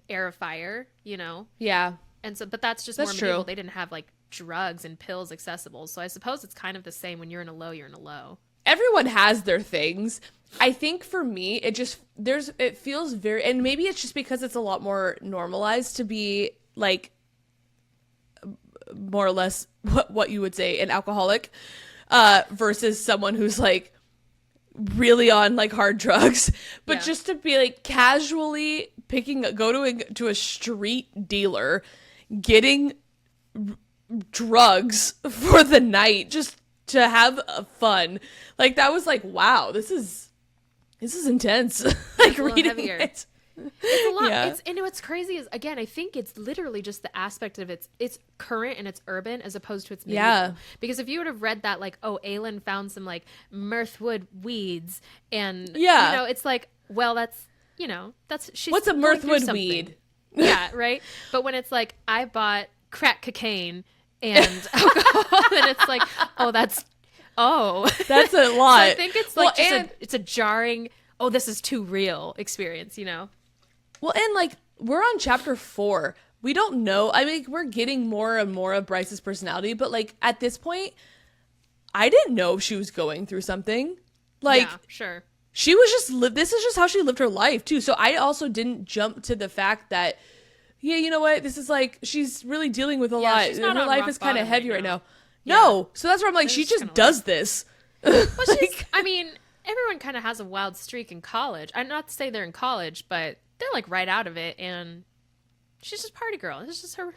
Heir of Fire, you know? Yeah. And so, but that's just more medieval. They didn't have like drugs and pills accessible. So I suppose it's kind of the same. When you're in a low, you're in a low. Everyone has their things. I think for me, it feels very, and maybe it's just because it's a lot more normalized to be like more or less what you would say an alcoholic, versus someone who's like really on like hard drugs. But just to be like casually go to a street dealer, getting drugs for the night just to have fun, like that was like, wow, this is intense. Like reading heavier. it. It's a lot. Yeah. And what's crazy is, again, I think it's literally just the aspect of it's current and it's urban as opposed to its medieval. Yeah. Because if you would have read that, like, oh, Aelin found some like Mirthwood weeds, and Yeah. you know, it's like, well, that's, you know, she's What's a going through Mirthwood something. weed? Yeah, right. But when it's like, I bought crack cocaine and alcohol, then it's like, that's a lot. So I think it's like it's a jarring, oh, this is too real experience, you know? Well, and like we're on chapter 4. We don't know. I mean, we're getting more and more of Bryce's personality, but like at this point, I didn't know she was going through something. Like, yeah, sure. She was just this is just how she lived her life too. So I also didn't jump to the fact that, yeah, you know what? This is like she's really dealing with a lot. She's not her on life rock is kind of bottom heavy right right now. Yeah. No, so that's where I'm like, she It's just kinda does this. Well, I mean, everyone kind of has a wild streak in college. I'm not to say they're in college, but they're like right out of it, and she's just party girl. It's just her Well,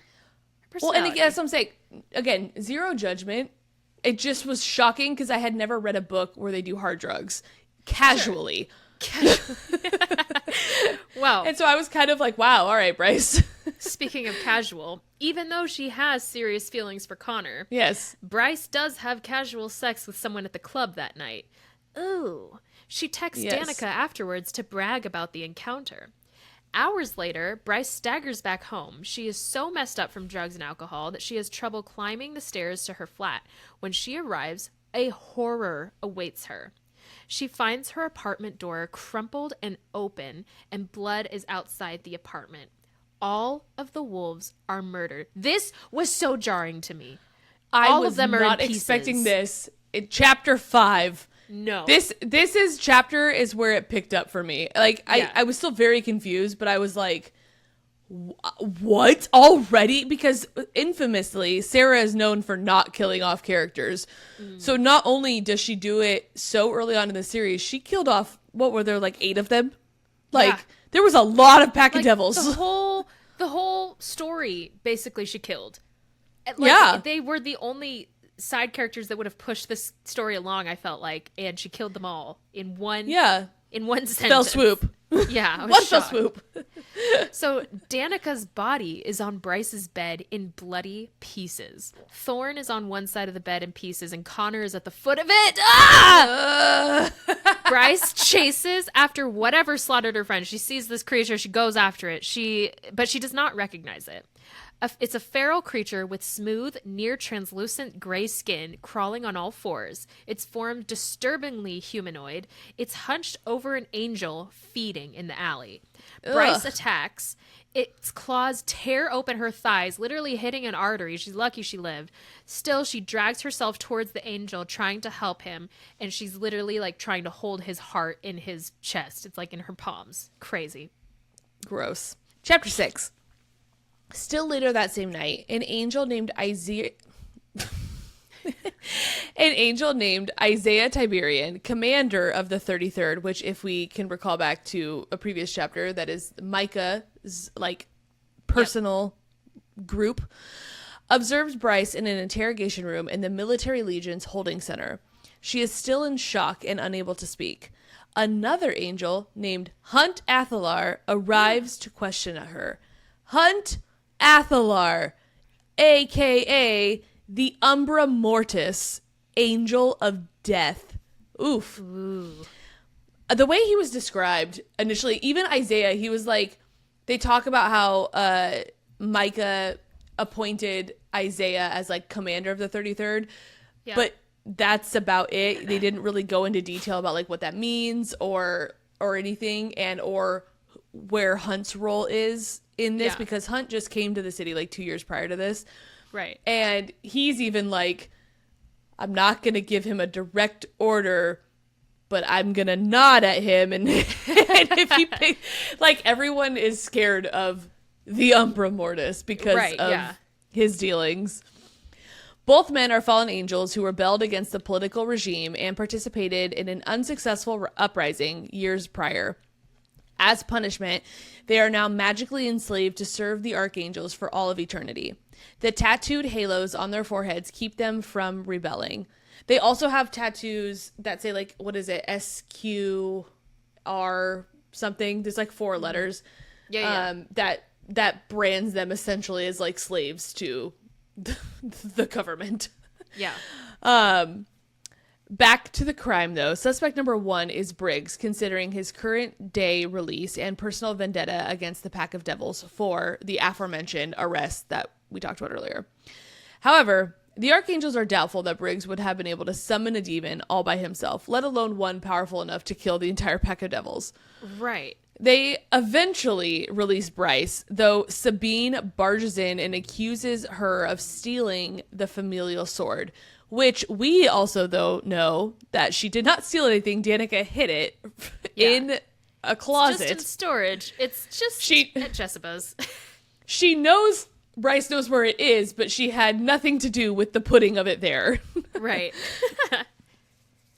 personality. and again, that's what I'm saying. Again, zero judgment. It just was shocking because I had never read a book where they do hard drugs casually. Wow. And so I was kind of like, wow, all right, Bryce. Speaking of casual, even though she has serious feelings for Connor, Yes. Bryce does have casual sex with someone at the club that night. Ooh. She texts Yes. Danika afterwards to brag about the encounter. Hours later, Bryce staggers back home. She is so messed up from drugs and alcohol that she has trouble climbing the stairs to her flat. When she arrives, a horror awaits her. She finds her apartment door crumpled and open, and blood is outside the apartment. All of the wolves are murdered. This was so jarring to me. I All was of them are not in pieces. expecting this. In chapter 5. No. This chapter is where it picked up for me. Like, I was still very confused, but I was like, what? Already? Because infamously, Sarah is known for not killing off characters. So not only does she do it so early on in the series, she killed off, what were there, like 8 of them? Like, there was a lot of pack of devils. The whole story, basically, she killed. Like, they were the only side characters that would have pushed this story along, I felt like, and she killed them all in one sentence. Fell swoop. Yeah, I was One fell shocked. swoop. So Danika's body is on Bryce's bed in bloody pieces. Thorn is on one side of the bed in pieces, and Connor is at the foot of it. Ah! Bryce chases after whatever slaughtered her friend. She sees this creature. She goes after it. But she does not recognize it. It's a feral creature with smooth, near-translucent gray skin crawling on all fours. Its form disturbingly humanoid. It's hunched over an angel feeding in the alley. Bryce attacks. Its claws tear open her thighs, literally hitting an artery. She's lucky she lived. Still, she drags herself towards the angel, trying to help him, and she's literally like trying to hold his heart in his chest. It's like in her palms. Crazy. Gross. Chapter 6. Still later that same night, an angel named Isaiah Tiberian, commander of the 33rd, which, if we can recall back to a previous chapter, that is Micah's like personal group, observes Bryce in an interrogation room in the Military Legion's holding center. She is still in shock and unable to speak. Another angel named Hunt Athalar arrives to question her. Hunt Athalar, a.k.a. the Umbra Mortis, Angel of Death. Oof. Ooh. The way he was described initially, even Isaiah, he was like, they talk about how Micah appointed Isaiah as like commander of the 33rd, Yeah. But that's about it. They didn't really go into detail about like what that means or anything, and or where Hunt's role is in this, because Hunt just came to the city like 2 years prior to this. Right. And he's even like, I'm not going to give him a direct order, but I'm going to nod at him. And, and if he pick, like, everyone is scared of the Umbra Mortis because of his dealings. Both men are fallen angels who rebelled against the political regime and participated in an unsuccessful uprising years prior. As punishment, they are now magically enslaved to serve the archangels for all of eternity. The tattooed halos on their foreheads keep them from rebelling. They also have tattoos that say, like, what is it? SQR something. There's like 4 letters. That brands them essentially as like slaves to the government. Yeah. Back to the crime, though. Suspect number 1 is Briggs, considering his current day release and personal vendetta against the Pack of Devils for the aforementioned arrest that we talked about earlier. However, the Archangels are doubtful that Briggs would have been able to summon a demon all by himself, let alone one powerful enough to kill the entire Pack of Devils. Right. They eventually release Bryce, though Sabine barges in and accuses her of stealing the familial sword, which we also, though, know that she did not steal anything. Danika hid it in a closet. It's just in storage. It's just at Jessica's. She knows, Bryce knows where it is, but she had nothing to do with the putting of it there. Right.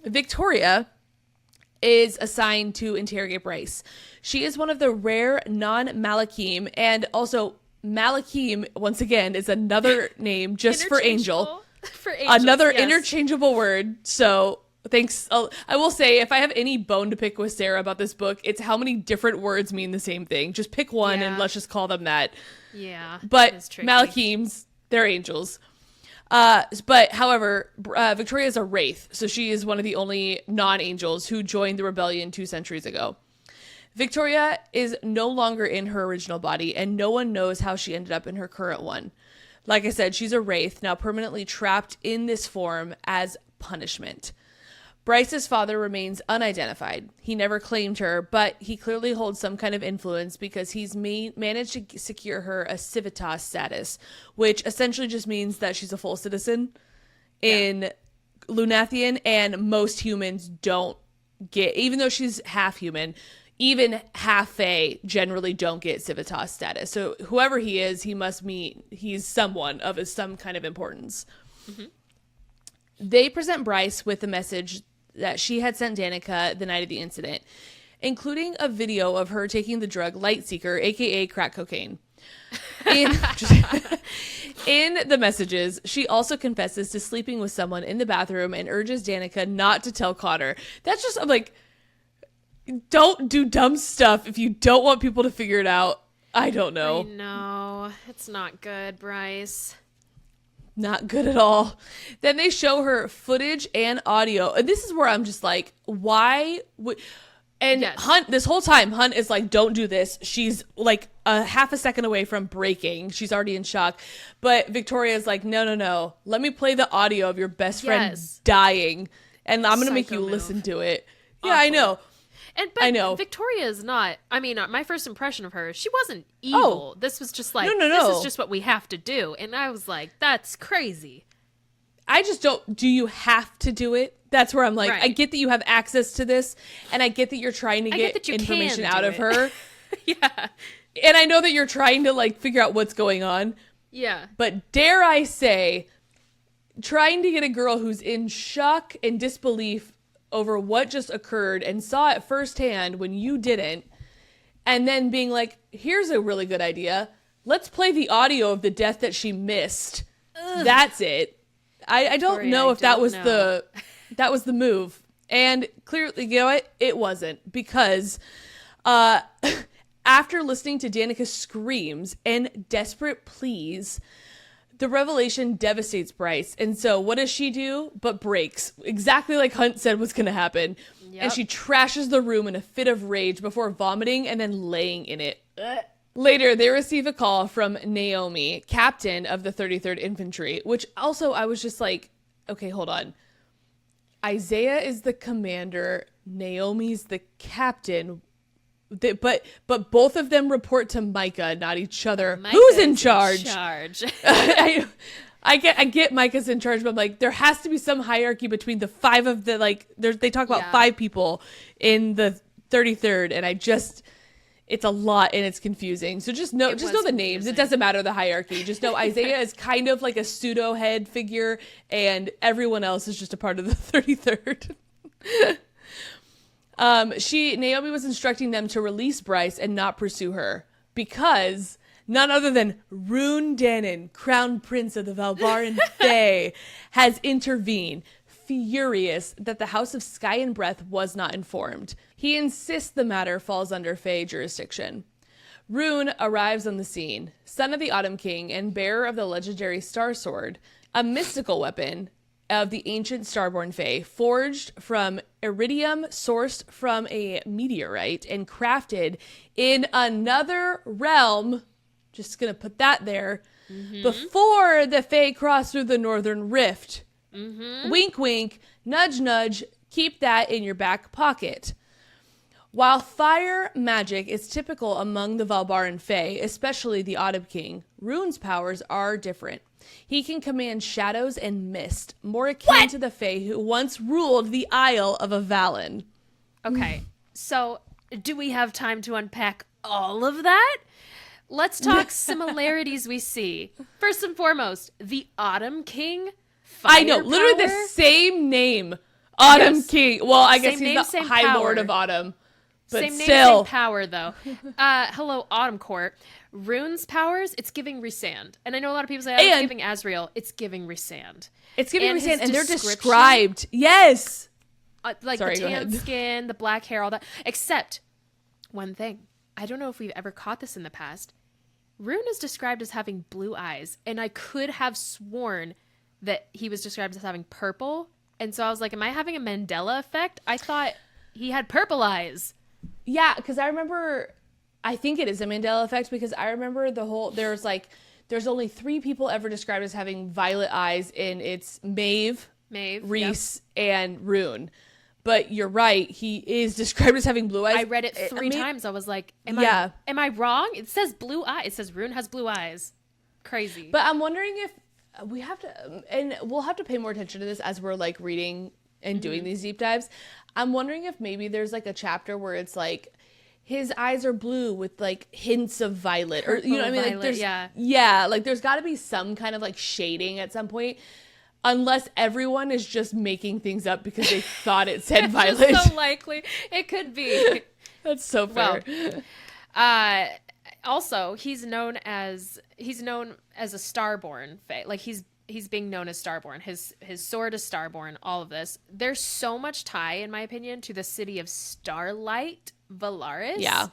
Victoria is assigned to interrogate Bryce. She is one of the rare non-Malakim, and also Malakim, once again, is another name just for angel. For angels, another interchangeable word. So thanks. I will say, if I have any bone to pick with Sarah about this book, it's how many different words mean the same thing. Just pick one and let's just call them that. Yeah. But Malachims, they're angels. But however, Victoria is a wraith, so she is one of the only non-angels who joined the rebellion 2 centuries ago. Victoria is no longer in her original body, and no one knows how she ended up in her current one. Like I said, she's a wraith, now permanently trapped in this form as punishment. Bryce's father remains unidentified. He never claimed her, but he clearly holds some kind of influence because he's managed to secure her a civitas status, which essentially just means that she's a full citizen in Lunathian, and most humans don't get, even though she's half human, even half Fae generally don't get civitas status. So whoever he is, he's someone of some kind of importance. Mm-hmm. They present Bryce with a message that she had sent Danika the night of the incident, including a video of her taking the drug Lightseeker, aka crack cocaine. In the messages, she also confesses to sleeping with someone in the bathroom and urges Danika not to tell Connor. That's just, I'm like, don't do dumb stuff if you don't want people to figure it out. I don't know. I know. It's not good, Bryce. Not good at all. Then they show her footage and audio. And this is where I'm just like, why would... And Hunt, this whole time, Hunt is like, don't do this. She's like a half a second away from breaking. She's already in shock. But Victoria's like, no. Let me play the audio of your best friend dying. And I'm going to make you listen to it. Awful. Yeah, I know. But I know. Victoria is not, I mean, my first impression of her, she wasn't evil. This was just like, this is just what we have to do. And I was like, that's crazy. I just don't, do you have to do it? That's where I'm like, I get that you have access to this, and I get that you're trying to get information out of her. Yeah. And I know that you're trying to, like, figure out what's going on. Yeah. But dare I say, trying to get a girl who's in shock and disbelief over what just occurred and saw it firsthand when you didn't, and then being like, here's a really good idea. Let's play the audio of the death that she missed. Ugh. That's it. I don't know if that was the move. And clearly, you know what? It wasn't, because after listening to Danika's screams and desperate pleas, the revelation devastates Bryce. And so what does she do? But breaks. Exactly like Hunt said was going to happen. Yep. And she trashes the room in a fit of rage before vomiting and then laying in it. Ugh. Later, they receive a call from L.A.M.E, captain of the 33rd Infantry, which also I was just like, okay, hold on. Isaiah is the commander. Naomi's the captain. But both of them report to Micah, not each other. Micah Who's in is charge? In charge. I get Micah's in charge, but I'm like, there has to be some hierarchy between the five of the, like, they talk about 5 people in the 33rd, and it's a lot and it's confusing. So just know the names. It doesn't matter the hierarchy. Just know Isaiah is kind of like a pseudo head figure, and everyone else is just a part of the 33rd. Naomi was instructing them to release Bryce and not pursue her because none other than Rune Dannon, Crown Prince of the Valbaran Fae, has intervened, furious that the House of Sky and Breath was not informed. He insists the matter falls under Fae jurisdiction. Rune arrives on the scene, son of the Autumn King and bearer of the legendary Star Sword, a mystical weapon of the ancient Starborn Fae, forged from iridium sourced from a meteorite and crafted in another realm. Just gonna put that there. Before the Fae crossed through the Northern Rift. Wink, wink, nudge, nudge. Keep that in your back pocket. While fire magic is typical among the Valbaran Fae, especially the Autumn King, Rune's powers are different. He can command shadows and mist, more akin to the Fae who once ruled the Isle of Avalon. Okay, so do we have time to unpack all of that? Let's talk similarities we see. First and foremost, the Autumn King. I know, literally the same name. Autumn King. Well, I guess he's the High Lord of Autumn. But same name, still. same power, though. Hello, Autumn Court. Rune's powers, it's giving Rhysand. And I know a lot of people say, it's giving Azrael. It's giving Rhysand. It's giving Rhysand, and they're described. Yes. Like the tan skin, the black hair, all that. Except one thing. I don't know if we've ever caught this in the past. Rune is described as having blue eyes. And I could have sworn that he was described as having purple. And so I was like, am I having a Mandela effect? I thought he had purple eyes. Yeah, because I think it is a Mandela effect because I remember there's only 3 people ever described as having violet eyes, and it's Maeve, Rhys, and Rune. But you're right, he is described as having blue eyes. I read it 3 times. I was like, am I wrong? It says blue eye. It says Rune has blue eyes. Crazy. But I'm wondering if we have to, and we'll have to pay more attention to this as we're like reading and doing these deep dives. I'm wondering if maybe there's like a chapter where it's like his eyes are blue with like hints of violet, or you know what I mean? Like there's like there's got to be some kind of like shading at some point, unless everyone is just making things up because they thought it said violet. So likely it could be. That's so fair. Well, also he's known as a Starborn Fae. Like he's being known as Starborn. His sword is Starborn, all of this. There's so much tie, in my opinion, to the city of Starlight, Valaris. Yeah.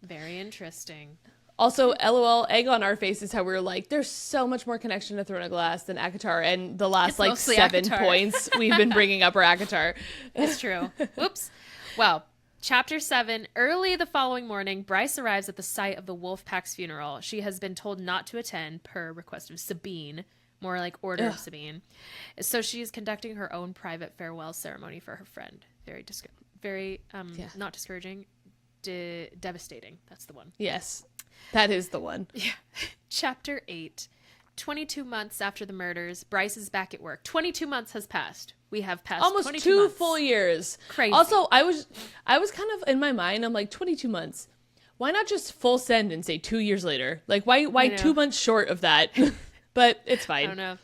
Very interesting. Also, LOL, egg on our faces how we were like, there's so much more connection to Throne of Glass than ACOTAR, and the last like 7 ACOTAR. Points we've been bringing up are ACOTAR. It's true. Oops. Well, Chapter 7. Early the following morning, Bryce arrives at the site of the Wolfpack's funeral. She has been told not to attend per request of Sabine. More like order of Sabine. So she is conducting her own private farewell ceremony for her friend. Very not discouraging, devastating. That's the one. Yes, that is the one. Yeah. Chapter 8. 22 months after the murders, Bryce is back at work. 22 months has passed. We have passed almost 2 months. Full years. Crazy. Also, I was kind of in my mind, I'm like, 22 months. Why not just full send and say 2 years later? Like, why 2 months short of that? But it's fine. I don't know.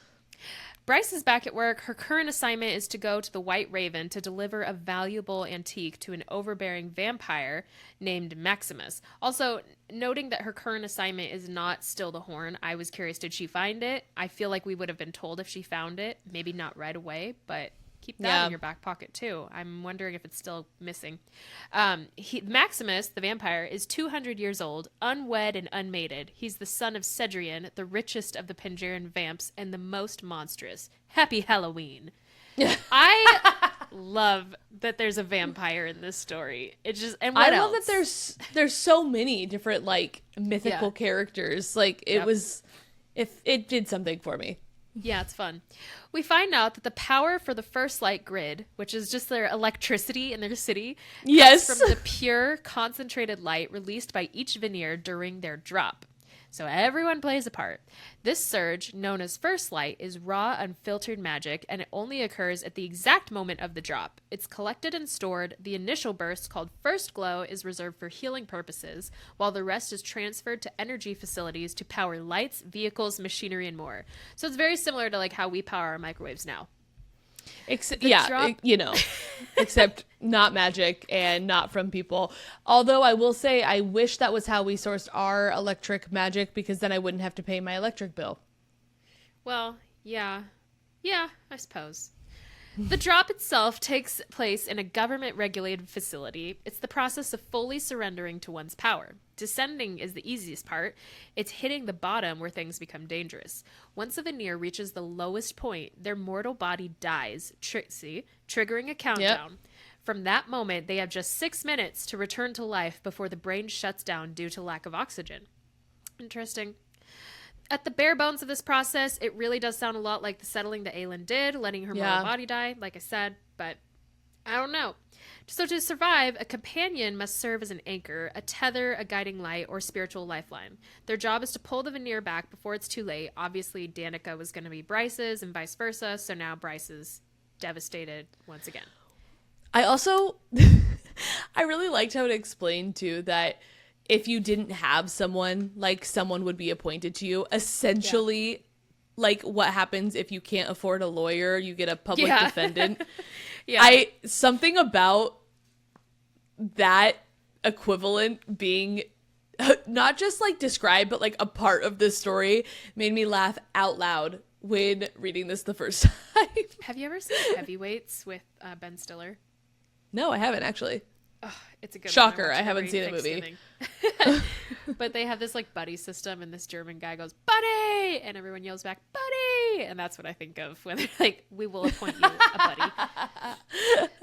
Bryce is back at work. Her current assignment is to go to the White Raven to deliver a valuable antique to an overbearing vampire named Maximus. Also, noting that her current assignment is not still the horn, I was curious, did she find it? I feel like we would have been told if she found it. Maybe not right away, but keep that in your back pocket too. I'm wondering if it's still missing. Maximus, the vampire, is 200 years old, unwed and unmated. He's the son of Cedrian, the richest of the Pangerian vamps and the most monstrous. Happy Halloween. I love that there's a vampire in this story. It's just, and what else? Love that there's so many different like mythical characters. Like it did something for me. Yeah, it's fun. We find out that the power for the first light grid, which is just their electricity in their city, Yes. comes from the pure concentrated light released by each veneer during their drop. So everyone plays a part. This surge, known as first light, is raw, unfiltered magic, and it only occurs at the exact moment of the drop. It's collected and stored. The initial burst, called first glow, is reserved for healing purposes, while the rest is transferred to energy facilities to power lights, vehicles, machinery, and more. So it's very similar to like how we power our microwaves now. Except, drop- except not magic and not from people. Although I will say, I wish that was how we sourced our electric magic, because then I wouldn't have to pay my electric bill. Well, yeah. Yeah, I suppose. The drop itself takes place in a government-regulated facility. It's the process of fully surrendering to one's power. Descending is the easiest part. It's hitting the bottom where things become dangerous. Once a veneer reaches the lowest point, their mortal body dies, triggering a countdown. Yep. From that moment, they have just 6 minutes to return to life before the brain shuts down due to lack of oxygen. Interesting. At the bare bones of this process, it really does sound a lot like the settling that Aelin did, letting her mortal body die, like I said, but I don't know. So to survive, a companion must serve as an anchor, a tether, a guiding light, or spiritual lifeline. Their job is to pull the veneer back before it's too late. Obviously, Danika was going to be Bryce's and vice versa, so now Bryce is devastated once again. I also, I really liked how it explained, too, that if you didn't have someone, like, someone would be appointed to you. Essentially, like, what happens if you can't afford a lawyer, you get a public defendant. Something about that equivalent being not just, like, described, but, like, a part of this story made me laugh out loud when reading this the first time. Have you ever seen Heavyweights with Ben Stiller? No, I haven't, actually. Oh, it's a good Shocker, one. I haven't seen a movie. But they have this like buddy system, and this German guy goes, "Buddy!" and everyone yells back, "Buddy!" And that's what I think of when they're like, "We will appoint you a buddy."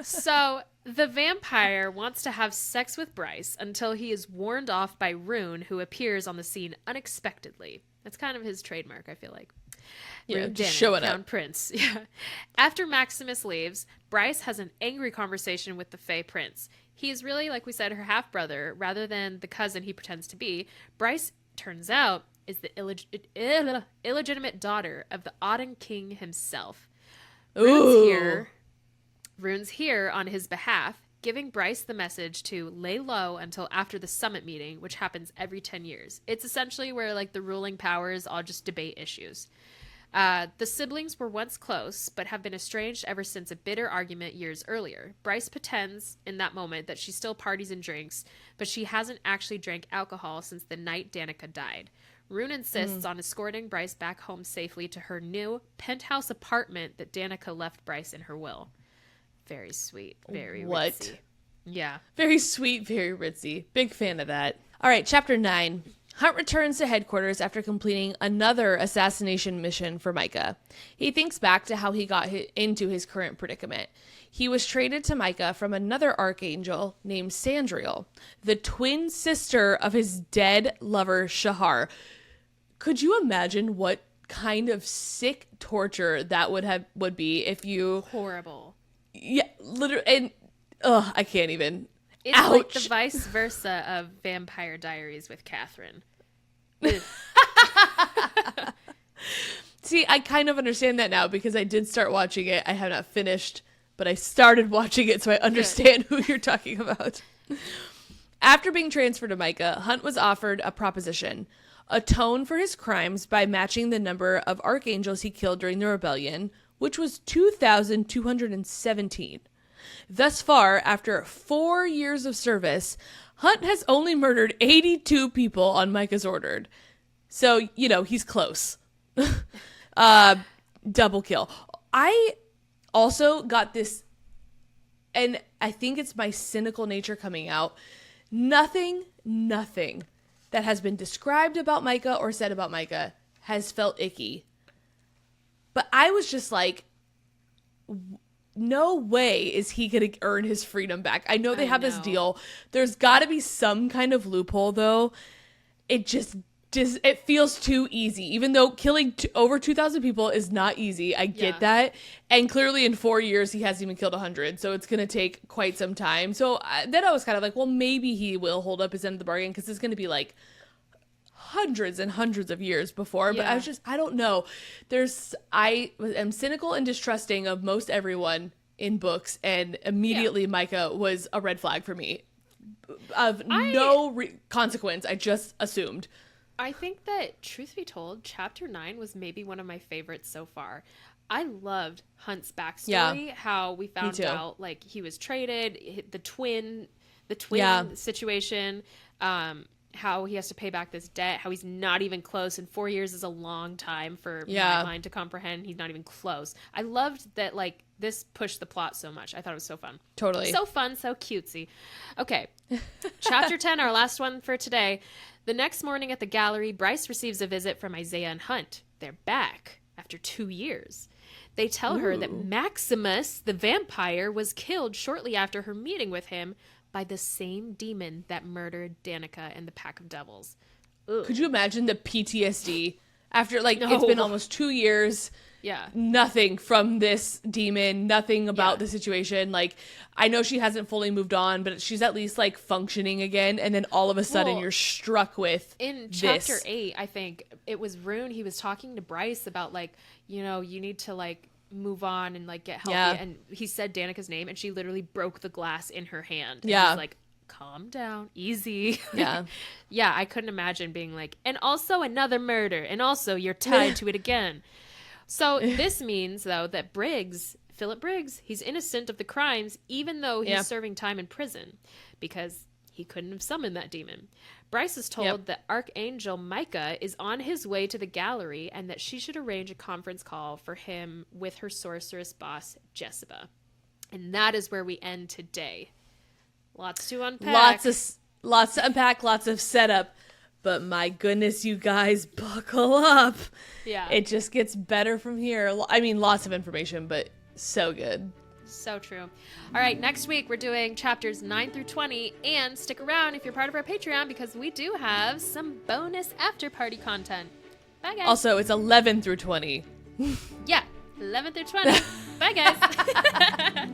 So the vampire wants to have sex with Bryce until he is warned off by Rune, who appears on the scene unexpectedly. That's kind of his trademark, I feel like. Yeah, just showing Crown up. Prince. Yeah. After Maximus leaves, Bryce has an angry conversation with the Fey Prince. He is really, like we said, her half-brother, rather than the cousin he pretends to be. Bryce, turns out, is the illegitimate daughter of the Auden king himself. Rune's here on his behalf, giving Bryce the message to lay low until after the summit meeting, which happens every 10 years. It's essentially where like the ruling powers all just debate issues. The siblings were once close, but have been estranged ever since a bitter argument years earlier. Bryce pretends in that moment that she still parties and drinks, but she hasn't actually drank alcohol since the night Danika died. Rune insists on escorting Bryce back home safely to her new penthouse apartment that Danika left Bryce in her will. Very sweet. Very ritzy. Yeah. Very sweet, very ritzy. Big fan of that. All right, chapter 9. Hunt returns to headquarters after completing another assassination mission for Micah. He thinks back to how he got into his current predicament. He was traded to Micah from another archangel named Sandriel, the twin sister of his dead lover Shahar. Could you imagine what kind of sick torture that would be if you... Horrible. Yeah, literally, and I can't even. It's Ouch. like the vice versa of Vampire Diaries with Catherine. See, I kind of understand that now because I did start watching it. I have not finished, but I started watching it, so I understand who you're talking about. After being transferred to Micah, Hunt was offered a proposition: atone for his crimes by matching the number of archangels he killed during the rebellion, which was 2,217. Thus far, after 4 years of service, Hunt has only murdered 82 people on Micah's order. So, he's close. Double kill. I also got this, and I think it's my cynical nature coming out. Nothing that has been described about Micah or said about Micah has felt icky. But I was just like, no way is he going to earn his freedom back. I know they have this deal. There's got to be some kind of loophole, though. It just it feels too easy, even though killing over 2,000 people is not easy. I get that. And clearly in 4 years, he hasn't even killed 100. So it's going to take quite some time. So then I was kind of like, well, maybe he will hold up his end of the bargain because it's going to be like hundreds and hundreds of years before. But I don't know. I am cynical and distrusting of most everyone in books. And immediately Micah was a red flag for me of no consequence. I just assumed. I think that, truth be told, chapter 9 was maybe one of my favorites so far. I loved Hunt's backstory, how we found out like he was traded, the twin situation, how he has to pay back this debt, how he's not even close, and 4 years is a long time for my mind to comprehend. He's not even close. I loved that, like, this pushed the plot so much. I thought it was so fun. Totally. So fun, so cutesy. Okay. Chapter 10, our last one for today. The next morning at the gallery, Bryce receives a visit from Isaiah and Hunt. They're back after 2 years. They tell her that Maximus, the vampire, was killed shortly after her meeting with him by the same demon that murdered Danika and the Pack of Devils. Ugh. Could you imagine the PTSD after, like, it's been almost 2 years? Yeah. Nothing from this demon, nothing about the situation. Like, I know she hasn't fully moved on, but she's at least, like, functioning again. And then all of a sudden you're struck with in chapter 8, I think it was Rune. He was talking to Bryce about, like, you know, you need to, like, move on and, like, get healthy. Yeah. And he said Danika's name, and she literally broke the glass in her hand. And yeah. He was like, calm down, easy. Yeah. Yeah, I couldn't imagine being like, and also another murder, and also you're tied to it again. So this means, though, that Philip Briggs, he's innocent of the crimes, even though he's serving time in prison, because he couldn't have summoned that demon. Bryce is told that Archangel Micah is on his way to the gallery and that she should arrange a conference call for him with her sorceress boss, Jessica. And that is where we end today. Lots to unpack. Lots to unpack, lots of setup. But my goodness, you guys, buckle up. Yeah. It just gets better from here. I mean, lots of information, but so good. So true. All right, next week we're doing chapters 9 through 20. And stick around if you're part of our Patreon because we do have some bonus after-party content. Bye, guys. Also, it's 11 through 20. Yeah, 11 through 20. Bye, guys.